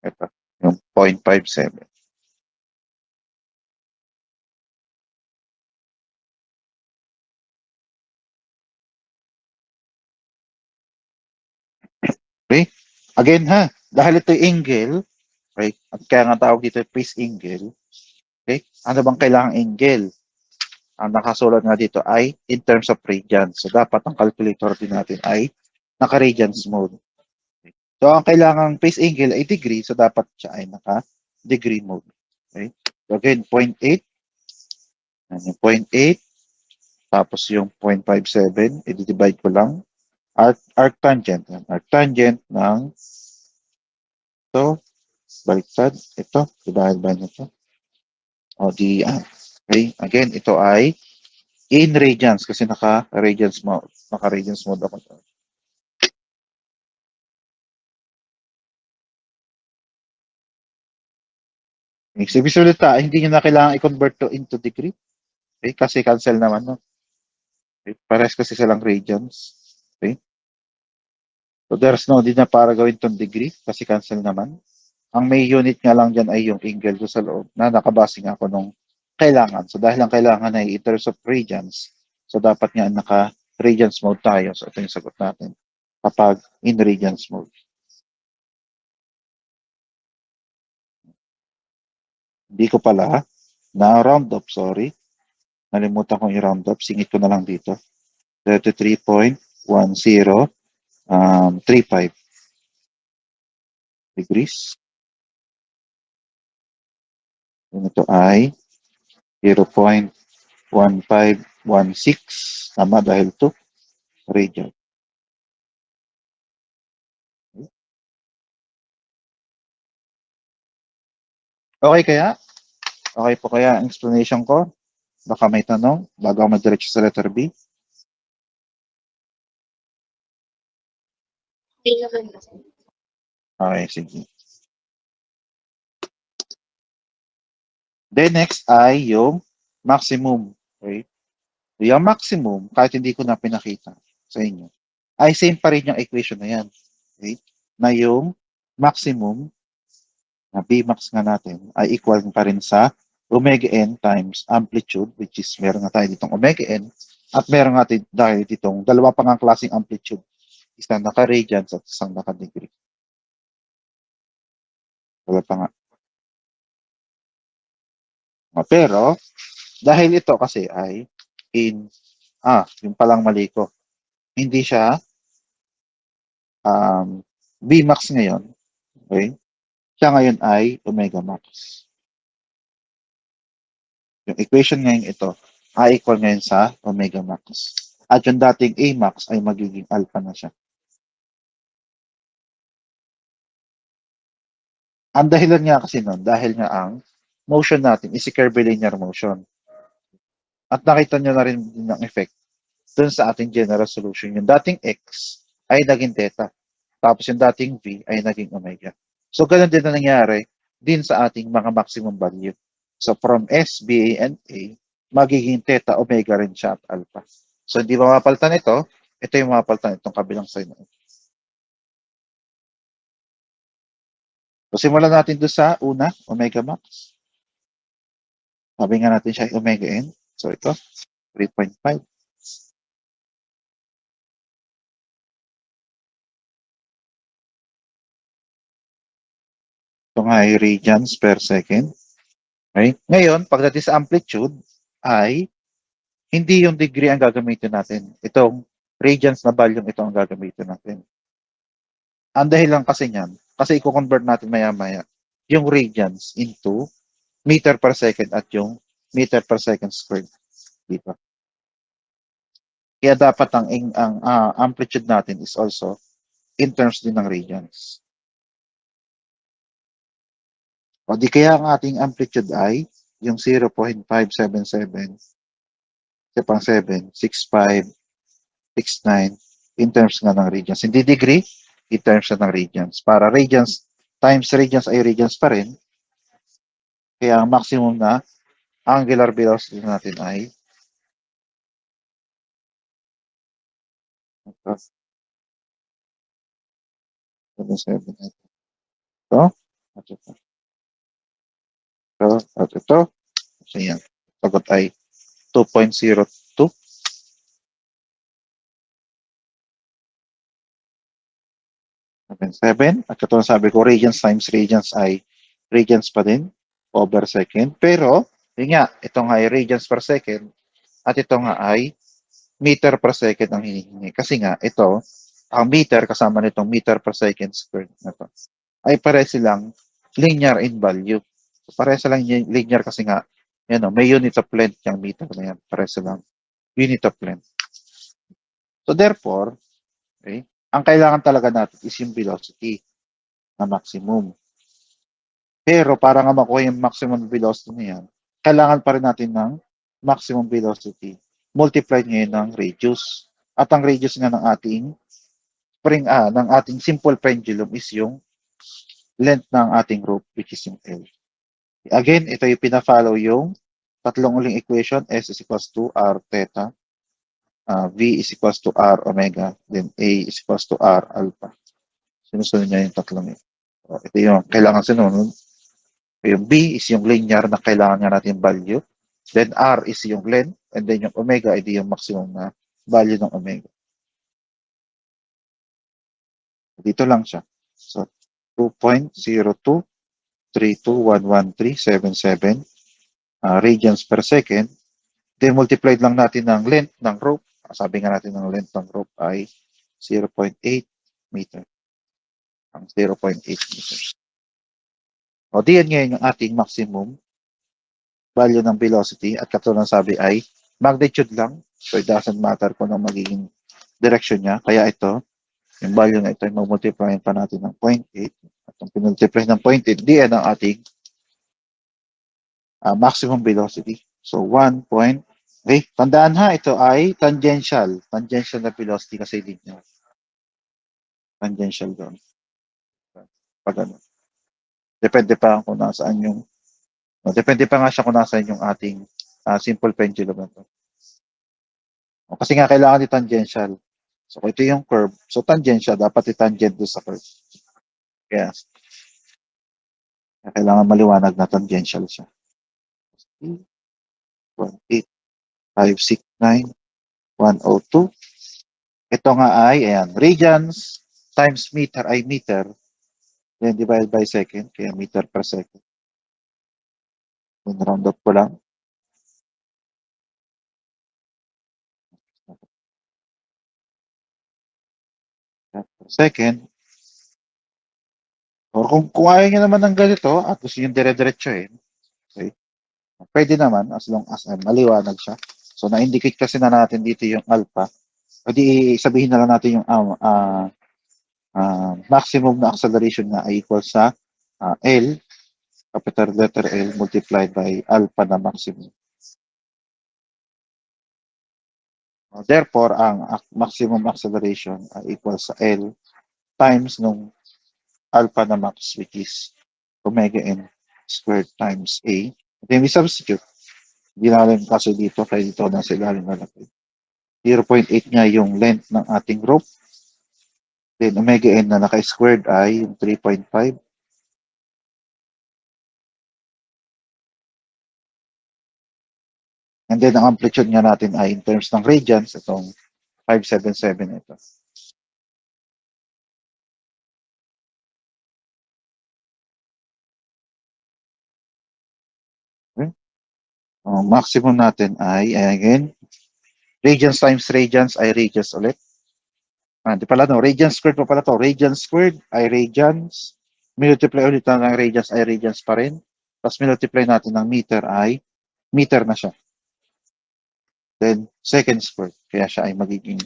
ito, yung 0.57. Okay? Again ha, dahil ito yung angle, okay? At kaya nga tawag dito phase angle, okay? Ano bang kailangang angle? Ang nakasulat nga dito ay in terms of radians. So dapat ang calculator din natin ay naka-radians mode. So ang kailangang phase angle ay degree, so dapat siya ay naka-degree mode. Okay? So again, 0.8, yan yung 0.8, tapos yung 0.57, i-divide ko lang. Arctangent, yan. Arctangent ng ito, baliktad, ito, divide by nito. O di, okay, again, ito ay in radians kasi naka-radians mode ako. Ibig salita, hindi nyo na kailangan i-convert to into degree. Okay? Kasi cancel naman, no? Okay? Pares kasi silang radians. Okay? So there's no need na para gawin tong degree kasi cancel naman. Ang may unit nga lang dyan ay yung angle ko sa loob na nakabasing ako nung kailangan. So dahil ang kailangan ay in terms of radians, so dapat nga naka-radians mode tayo. So ito yung sagot natin kapag in radians mode. Hindi ko pala na round up, sorry. Nalimutan ko yung round up. Singit ko na lang dito. 33.1035 degrees. Yung ito ay 0.1516. Tama dahil to radian. Okay kaya? Okay po kaya ang explanation ko? Baka may tanong bago ako madiretso sa letter B. Okay, sige. Then next ay yung maximum. Okay? Yung maximum, kahit hindi ko na pinakita sa inyo, ay same pa rin yung equation na yan. Okay? Na yung maximum na Bmax nga natin ay equal pa rin sa omega n times amplitude, which is meron nga tayo ditong omega n at meron nga tayo ditong dalawa pang ang klaseng amplitude, isang naka-radians at isang naka-degree. Wala pa nga. Pero dahil ito kasi ay yung palang mali ko, hindi siya Bmax ngayon, okay? Siya ngayon ay omega max. Yung equation ngayon ito ay equal ngayon sa omega max. At yung dating A max ay magiging alpha na siya. Ang dahilan nga kasi nun, dahil nga ang motion natin is a curvilinear motion. At nakita nyo na rin din ang effect dun sa ating general solution. Yung dating X ay naging theta. Tapos yung dating V ay naging omega. So, ganun din na nangyari din sa ating mga maximum value. So, from S, B, A, and A, magiging theta, omega rin siya at alpha. So, hindi mapapalitan ito. Ito yung mapapalitan itong kabilang side na ito. So, simulan natin doon sa una, omega max. Sabi nga natin siya omega n. So, ito, 3.5. Ito nga ay radians per second. Okay? Ngayon, pagdating sa amplitude, ay hindi yung degree ang gagamitin natin. Itong radians na volume, ito ang gagamitin natin. Ang dahilan kasi niyan, kasi i-convert natin maya-maya yung radians into meter per second at yung meter per second squared. Diba? Kaya dapat ang amplitude natin is also in terms din ng radians. O di kaya ang ating amplitude ay yung 0.577 sa pang 7, 6.5, 6.9 in terms nga ng radians. Hindi degree, in terms nga ng radians. Para radians times radians ay radians pa rin. Kaya ang maximum na angular velocity natin ay ito. Ito. At ito. Ito. At ito. So yan. Sagot ay 2.02. 7. At ito sabi ko, radians times radians ay radians pa din over second. Pero, yun nga, ito nga ay radians per second at ito nga ay meter per second ang hinihingi. Kasi nga, ito, ang meter kasama nitong meter per second squared na to, ay pare silang linear in value. So, pare silang linear kasi nga, yan o, may unit of length yung meter na yan. Pare silang unit of length. So, therefore, okay, ang kailangan talaga natin is yung velocity na maximum. Pero para nga makuha yung maximum velocity na yan, kailangan pa rin natin ng maximum velocity multiplied ngayon ng radius. At ang radius nga ng ating simple pendulum is yung length ng ating rope, which is yung L. Again, ito yung pina-follow yung tatlong uling equation, S is equals to R theta, V is equals to R omega, then A is equals to R alpha. Sinusunod niya yung tatlong yun. So, ito yung kailangan sinunod. Yung B is yung linear na kailangan nga natin value. Then R is yung length. And then yung omega, ito yung maximum na value ng omega. Dito lang siya. So, 2.02321137 radians per second. Then multiplied lang natin ng length ng rope. Sabi nga natin ng length ng rope ay 0.8 meter. Ang 0.8 meter. O diyan ngayon yung ating maximum value ng velocity at katulad ng sabi ay magnitude lang. So it doesn't matter kung ano magiging direction niya. Kaya ito, yung value na ito ay mag-multiply pa natin ng 0.8. At kung pinultiply ng 0.8, diyan ang ating maximum velocity. So 1. Okay, tandaan ha, ito ay tangential. Tangential na velocity kasi linear. Tangential doon. Pag ano. Depende pa kung nasaan yung depende pa nga siya kung nasaan yung ating simple pendulum na to. Kasi nga kailangan ni tangential. So kung ito yung curve, so tangential dapat i-tangent doon sa curve. Kaya kailangan maliwanag na tangential siya. 1.8569.102. Ito nga ay, ayan, radians times meter ay meter. Then divide by second, kaya meter per second. Then round up ko lang. Per second. O kung ayaw nyo naman ng ganito, at gusto nyo dire-diretso okay, pwede naman as long as maliwanag siya. So na-indicate kasi na natin dito yung alpha. Pwede sabihin na lang natin yung maximum na acceleration na ay equal sa L, capital letter L, multiplied by alpha na maximum. Therefore, ang maximum acceleration ay equal sa L times nung alpha na max, which is omega n squared times A. Then we substitute. Hindi natin kasi dito, kaya dito na sa ilalim na laki. 0.8 nga yung length ng ating rope. Then omega n na naka-squared ay yung 3.5. And then ang amplitude nga natin ay in terms ng radians, itong 577 ito. Okay. Ang maximum natin ay, again, radians times radians ay radians ulit. Di pala no, radians squared pa pala to. Radians squared ay radians. Multiply ulit na ng radians ay radians pa rin. Tapos multiply natin ng meter ay meter na siya. Then, second squared. Kaya siya ay magiging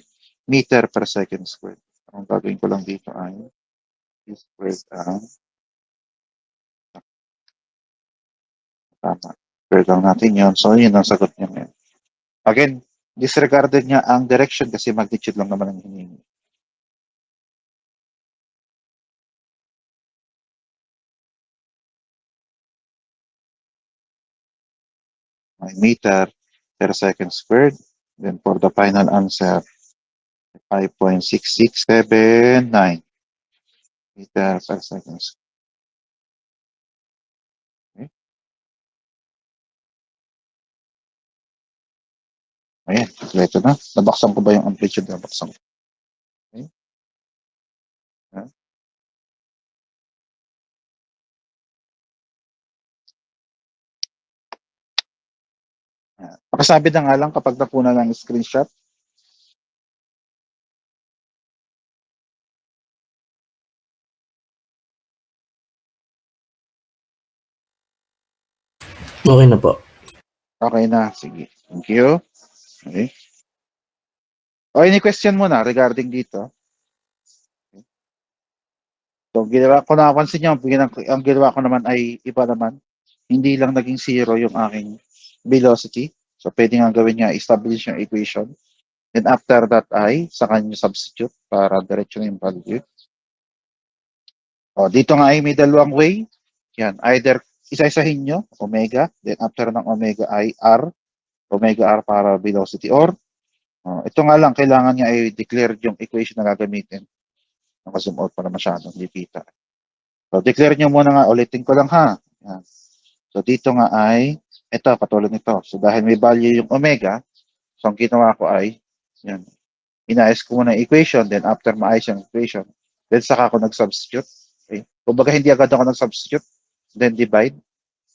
meter per second squared. Ang gagawin ko lang dito ay squared ang tama. Squared lang natin yun. So, yun ang sagot niya ngayon. Again, disregarded niya ang direction kasi magnitude lang naman ang hinihingi. meter per second squared. Then for the final answer, 5.6679 meter per second squared. Okay. Ayan, kompleto na. Nabaksan ko ba yung amplitude? Nabaksan ko. Okay. Ayan. Pakisabi na nga lang kapag napuna ng screenshot. Okay na po. Okay na. Sige. Thank you. Okay. O, any question mo na regarding dito? So, ginawa ko napansin nyo, ang ginawa ko naman ay iba naman. Hindi lang naging zero yung aking velocity. So, pwede nga gawin nga, establish yung equation. Then after that ay, sa kanya substitute para diretso na yung value. O, dito nga ay may dalawang way. Yan, either isa-isahin nyo, omega. Then after ng omega ay r. Omega r para velocity. Or, ito nga lang, kailangan niya ay declare yung equation na gagamitin. Naka-zoom out para masyadong lipita. So, declare nyo muna nga, ulitin ko lang ha. Yan. So, dito nga ay, ito, katulad nito. So, dahil may value yung omega, so, ang ginawa ko ay, yan, inayos ko muna yung equation, then after maayos yung equation, then saka ako nag-substitute. Okay? Kumbaga, hindi agad ako nag-substitute, then divide.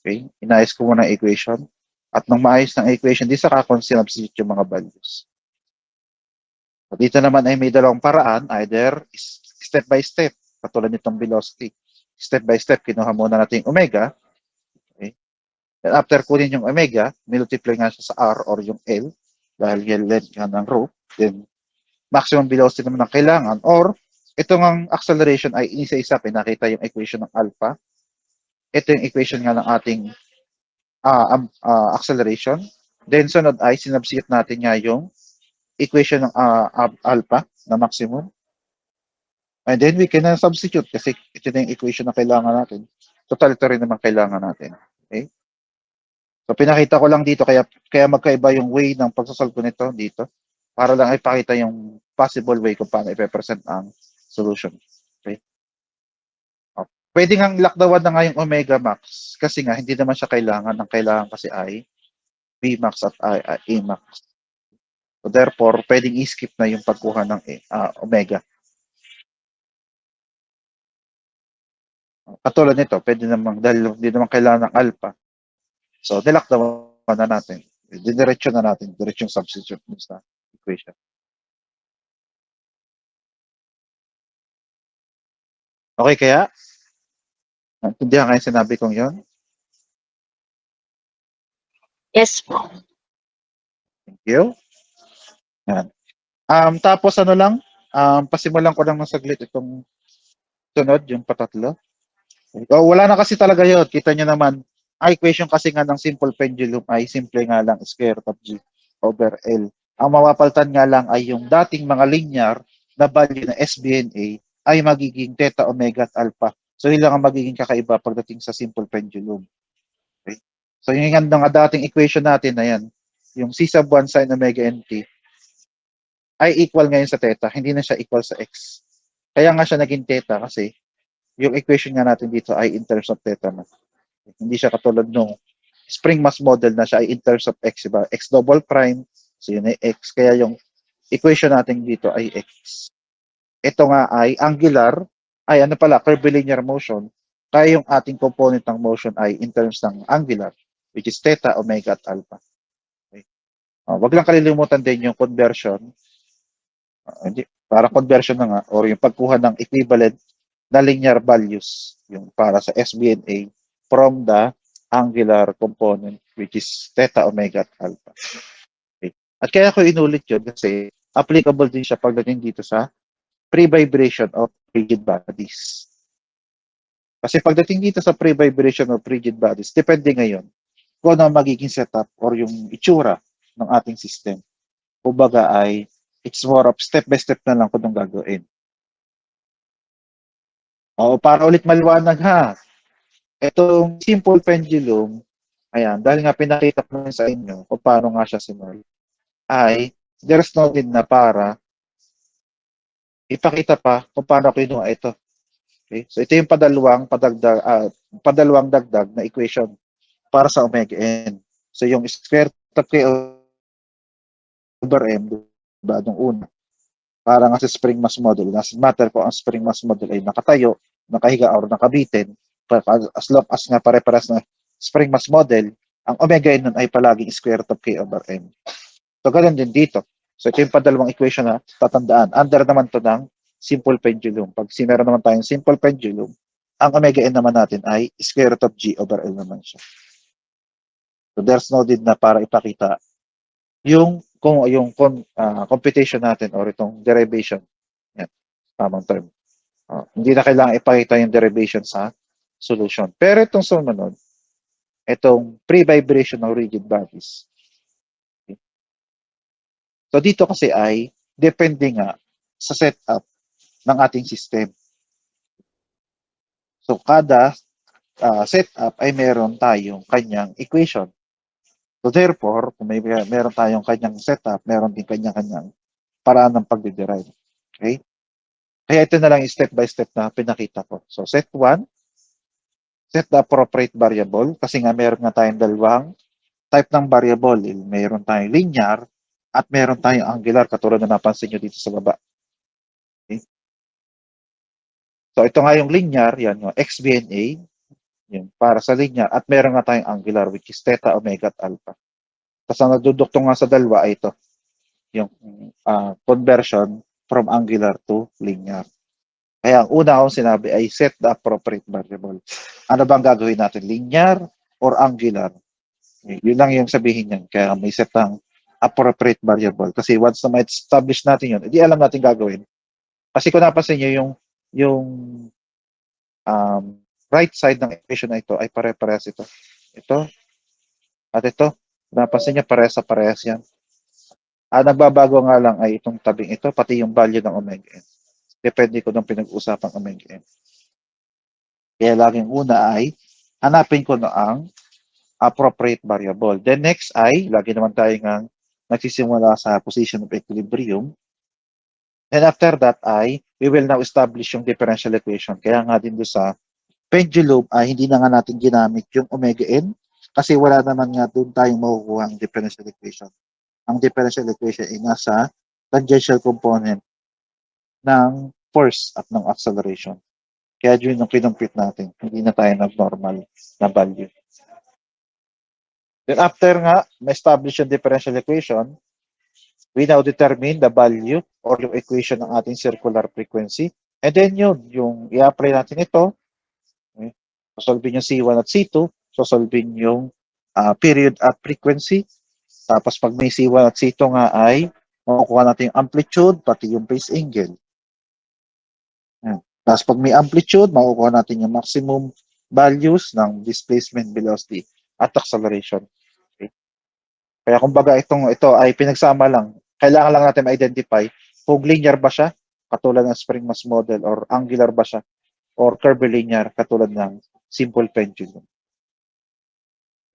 Okay? Inayos ko muna yung equation. At nung maayos ng equation, di saka ako sinubstitute yung mga values. So, dito naman ay may dalawang paraan, either step by step, katulad nitong velocity. Step by step, kinuha muna natin yung omega. Okay? Then after kunin yung omega, multiply nga siya sa r or yung L, dahil yung length nga ng rope, then maximum velocity naman ang kailangan, or itong ang acceleration ay inisa-isa, pinakita yung equation ng alpha. Ito yung equation nga ng ating acceleration. Then sunod ay sinubstitute natin nga yung equation ng alpha na maximum. And then we can substitute kasi ito na yung equation na kailangan natin. Total ito rin naman kailangan natin. Okay? So pinakita ko lang dito, kaya magkaiba yung way ng pagsasolve ko nito dito para lang ipakita yung possible way kung paano ipepresent ang solution. Okay? Pwede nga lakdawan na nga yung omega max kasi nga hindi naman siya kailangan. Ang kailangan kasi ay B max at A max. So therefore, pwedeng i-skip na yung pagkuha ng omega. Katulad nito, pwede namang, dahil hindi naman kailangan ng alpha. So, nilakdawan na natin. Didiretso na natin. Diretso yung substitute sa equation. Okay kaya? Naintindihan kayo sinabi kong yon? Yes po. Thank you. Yan. Tapos ano lang, pasimulan ko lang ng saglit itong sunod, yung patatlo. Wala na kasi talaga yun. Kita nyo naman, ang equation kasi nga ng simple pendulum ay simple nga lang square root of G over L. Ang mapapalitan nga lang ay yung dating mga linear na value ng SBNA ay magiging theta, omega at alpha. So yun lang ang magiging kakaiba pagdating sa simple pendulum. Okay? So yung nga dating equation natin na yan, yung C sub 1 sin omega nt ay equal ngayon sa theta, hindi na siya equal sa x. Kaya nga siya naging theta kasi yung equation nga natin dito ay in terms of theta na. Hindi siya katulad nung spring mass model na siya ay in terms of x, diba? X double prime, so yun ay x. Kaya yung equation natin dito ay x. Ito nga ay angular, ay ano pala, curvilinear motion. Kaya yung ating component ng motion ay in terms ng angular, which is theta, omega, at alpha. Okay. Wag lang kalilimutan din yung conversion. Para conversion na nga, or yung pagkuha ng equivalent na linear values, yung para sa SBNA, from the angular component, which is theta, omega, at alpha. Okay. At kaya ko inulit yun kasi applicable din siya pagdating dito sa pre-vibration of rigid bodies. Kasi pagdating dito sa pre-vibration of rigid bodies, depende ngayon kung ano magiging setup or yung itsura ng ating system. Kumbaga ay, it's more of step-by-step na lang kung anong gagawin. Para ulit maliwanag ha, itong simple pendulum Ayan, dahil nga pinakita ko sa inyo kung paano nga siya simulat, ay there's no need na para ipakita pa kung paano kinuha ito. Okay? So ito yung padalawang dagdag na equation para sa omega n. So yung square root of k over m, diba, nung una, para nga sa spring mass model, nasa matter kung ang spring mass model ay nakatayo, nakahiga, or nakabitin, as long as nga pare-paras na spring mass model, ang omega n nun ay palaging square root of k over m. So, ganun din dito. So, ito yung padalawang equation na tatandaan. Under naman to ng simple pendulum. Pag meron naman tayong simple pendulum, ang omega n naman natin ay square root of g over l naman siya. So, there's no need na para ipakita yung computation natin or itong derivation. Yan, tamang term. Hindi na kailangan ipakita yung derivation sa solution. Pero itong sumunod, itong pre-vibration ng rigid bodies. Okay. So dito kasi ay depende nga sa setup ng ating system. So kada setup ay meron tayong kanyang equation. So therefore, kung meron tayong kanyang setup, meron din kanyang paraan ng pagde-derive. Okay? Kaya ito na lang yung step by step na pinakita ko. So set 1, set the appropriate variable kasi nga meron nga tayong dalawang type ng variable. Meron tayong linear at meron tayong angular katulad na napansin nyo dito sa baba. Okay? So ito nga yung linear, yan yung x, b, and a, yun, para sa linear, at meron nga tayong angular which is theta, omega, at alpha. Tapos ang nagduduktong nga sa dalawa ay ito, yung conversion from angular to linear. Kaya ang una akong sinabi ay set the appropriate variable. Ano bang gagawin natin? Linear or angular? Yun lang yung sabihin niyan. Kaya may set ng appropriate variable. Kasi once na ma-establish natin yun, hindi alam natin gagawin. Kasi kung napansin nyo, yung right side ng equation na ito ay pare-parehas ito. Ito at ito. Napansin nyo, parehas yan. Nagbabago nga lang ay itong tabing ito, pati yung value ng omega n. Depende ko ng pinag-usapang omega n. Kaya laging una ay hanapin ko na ang appropriate variable. Then next ay, lagi naman tayo nga nagsisimula sa position of equilibrium. And after that ay, we will now establish yung differential equation. Kaya nga din doon sa pendulum ay hindi na nga natin ginamit yung omega n kasi wala naman nga doon tayong makukuha ang differential equation. Ang differential equation ay nasa tangential component ng force at ng acceleration. Kaya yun yung kinumpit natin. Hindi na tayo nag-normal na value. Then after nga, ma-establish yung differential equation, we now determine the value or yung equation ng ating circular frequency. And then yun, yung i-apply natin ito, okay, solving yung C1 at C2, solving yung period at frequency. Tapos pag may C1 at C2 nga ay makukuha natin yung amplitude, pati yung phase angle. Tapos pag may amplitude, makukuha natin yung maximum values ng displacement, velocity, at acceleration. Okay. Kaya kumbaga ito ay pinagsama lang. Kailangan lang natin ma-identify kung linear ba siya, katulad ng spring mass model, or angular ba siya, or curvilinear, katulad ng simple pendulum.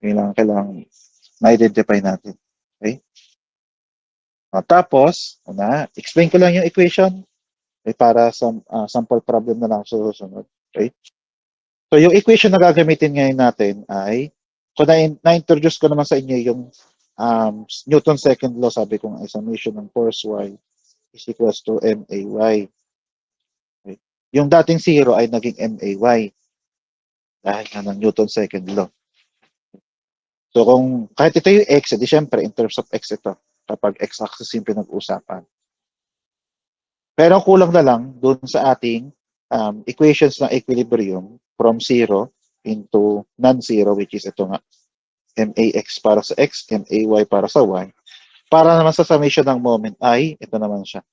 Kailangan ma-identify natin. Okay? Tapos, explain ko lang yung equation para sa sample problem na lang susunod. Okay? So, yung equation na gagamitin ngayon natin ay, kung na-introduce ko naman sa inyo yung Newton's second law, sabi ko nga, summation ng force Y is equals to MAY. Okay. Yung dating zero ay naging MAY dahil nga ng Newton's second law. So, kung kahit ito yung X, edi syempre, in terms of X ito, kapag X-axis yung pinag-usapan. Pero kulang na lang doon sa ating equations ng equilibrium from 0 into non-zero, which is ito nga, MAX para sa X, MAY para sa Y. Para naman sa summation ng moment ay, ito naman siya.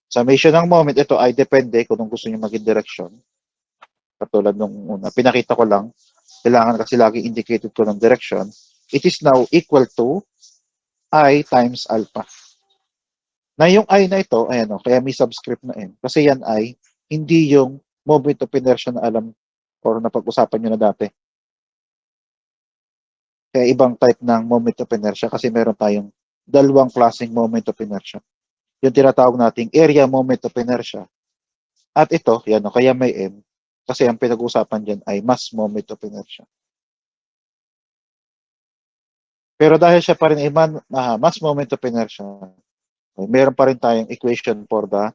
Summation ng moment, ito ay depende kung gusto nyo maging direction. Katulad nung una, pinakita ko lang, kailangan kasi lagi indicated ko ng direction. It is now equal to I times alpha. Na yung I na ito, ayan o, kaya may subscript na N. Kasi yan ay hindi yung moment of inertia na alam or napag-usapan nyo na dati. Kaya ibang type ng moment of inertia kasi meron tayong dalawang klaseng moment of inertia. Yung tinatawag nating area moment of inertia. At ito, yan o, kaya may M. Kasi ang pinag-uusapan dyan ay mass moment of inertia. Pero dahil siya pa rin ay mass moment of inertia, meron pa rin tayong equation for the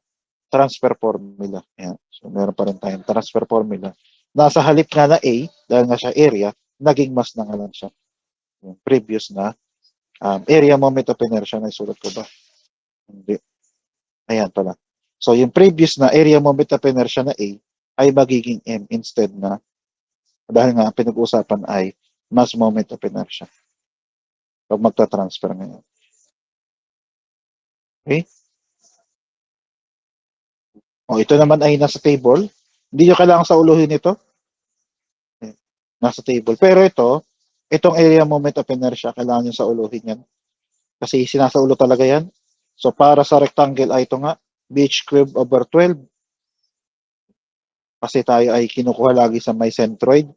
transfer formula. Yan. So, meron pa rin tayong transfer formula. Nasa halip nga na A, dahil nga siya area, naging mass na nga lang siya. Yung previous na area moment of inertia, naisulat ko ba? Hindi. Ayan pala. So, yung previous na area moment of inertia na A ay magiging M instead na dahil nga ang pinag-uusapan ay mass moment of inertia. Pag magta-transfer ngayon. Okay? O, ito naman ay nasa table. Hindi nyo kailangan sa uluhin ito. Nasa table. Pero itong area moment of inertia, kailangan nyo sa uluhin yan. Kasi sinasaulo talaga yan. So, para sa rectangle ay ito nga, BH cube over 12. Kasi tayo ay kinukuha lagi sa may centroid.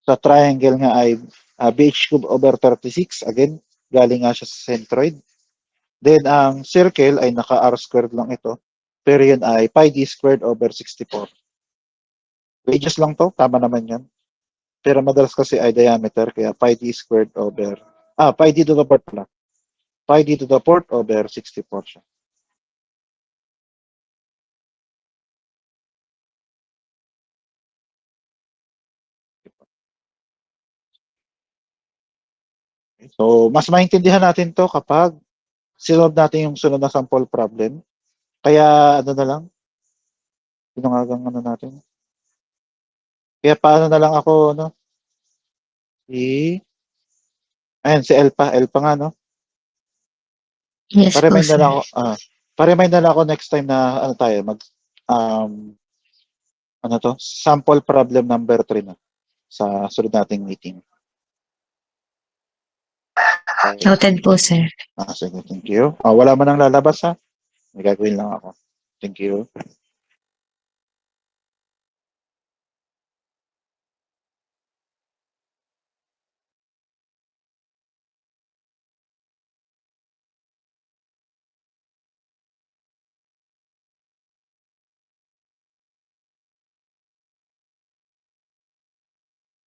Sa triangle nga ay BH cube over 36. Again, galing nga siya sa centroid. Then, ang circle ay naka-r squared lang ito. Pero yun ay pi d squared over 64. Radius lang to, tama naman yan. Pero madalas kasi ay diameter, kaya pi d squared over, pi d to the fourth pala. Pi d to the fourth over 64 siya. So, mas maintindihan natin to kapag sinod natin yung sunod na sample problem. Kaya, ano na lang, pinangagang ano natin. Kaya paano na lang ako, ano, ayan, si L pa nga, no? Yes po, Pa-remind na sir. lang ako, pa-remind na lang ako next time na, ano tayo, ano to, sample problem number 3 na sa sunod nating meeting. Okay. Noted po, sir. Sige, thank you. Wala man ang lalabas ha. May gagawin lang ako. Thank you.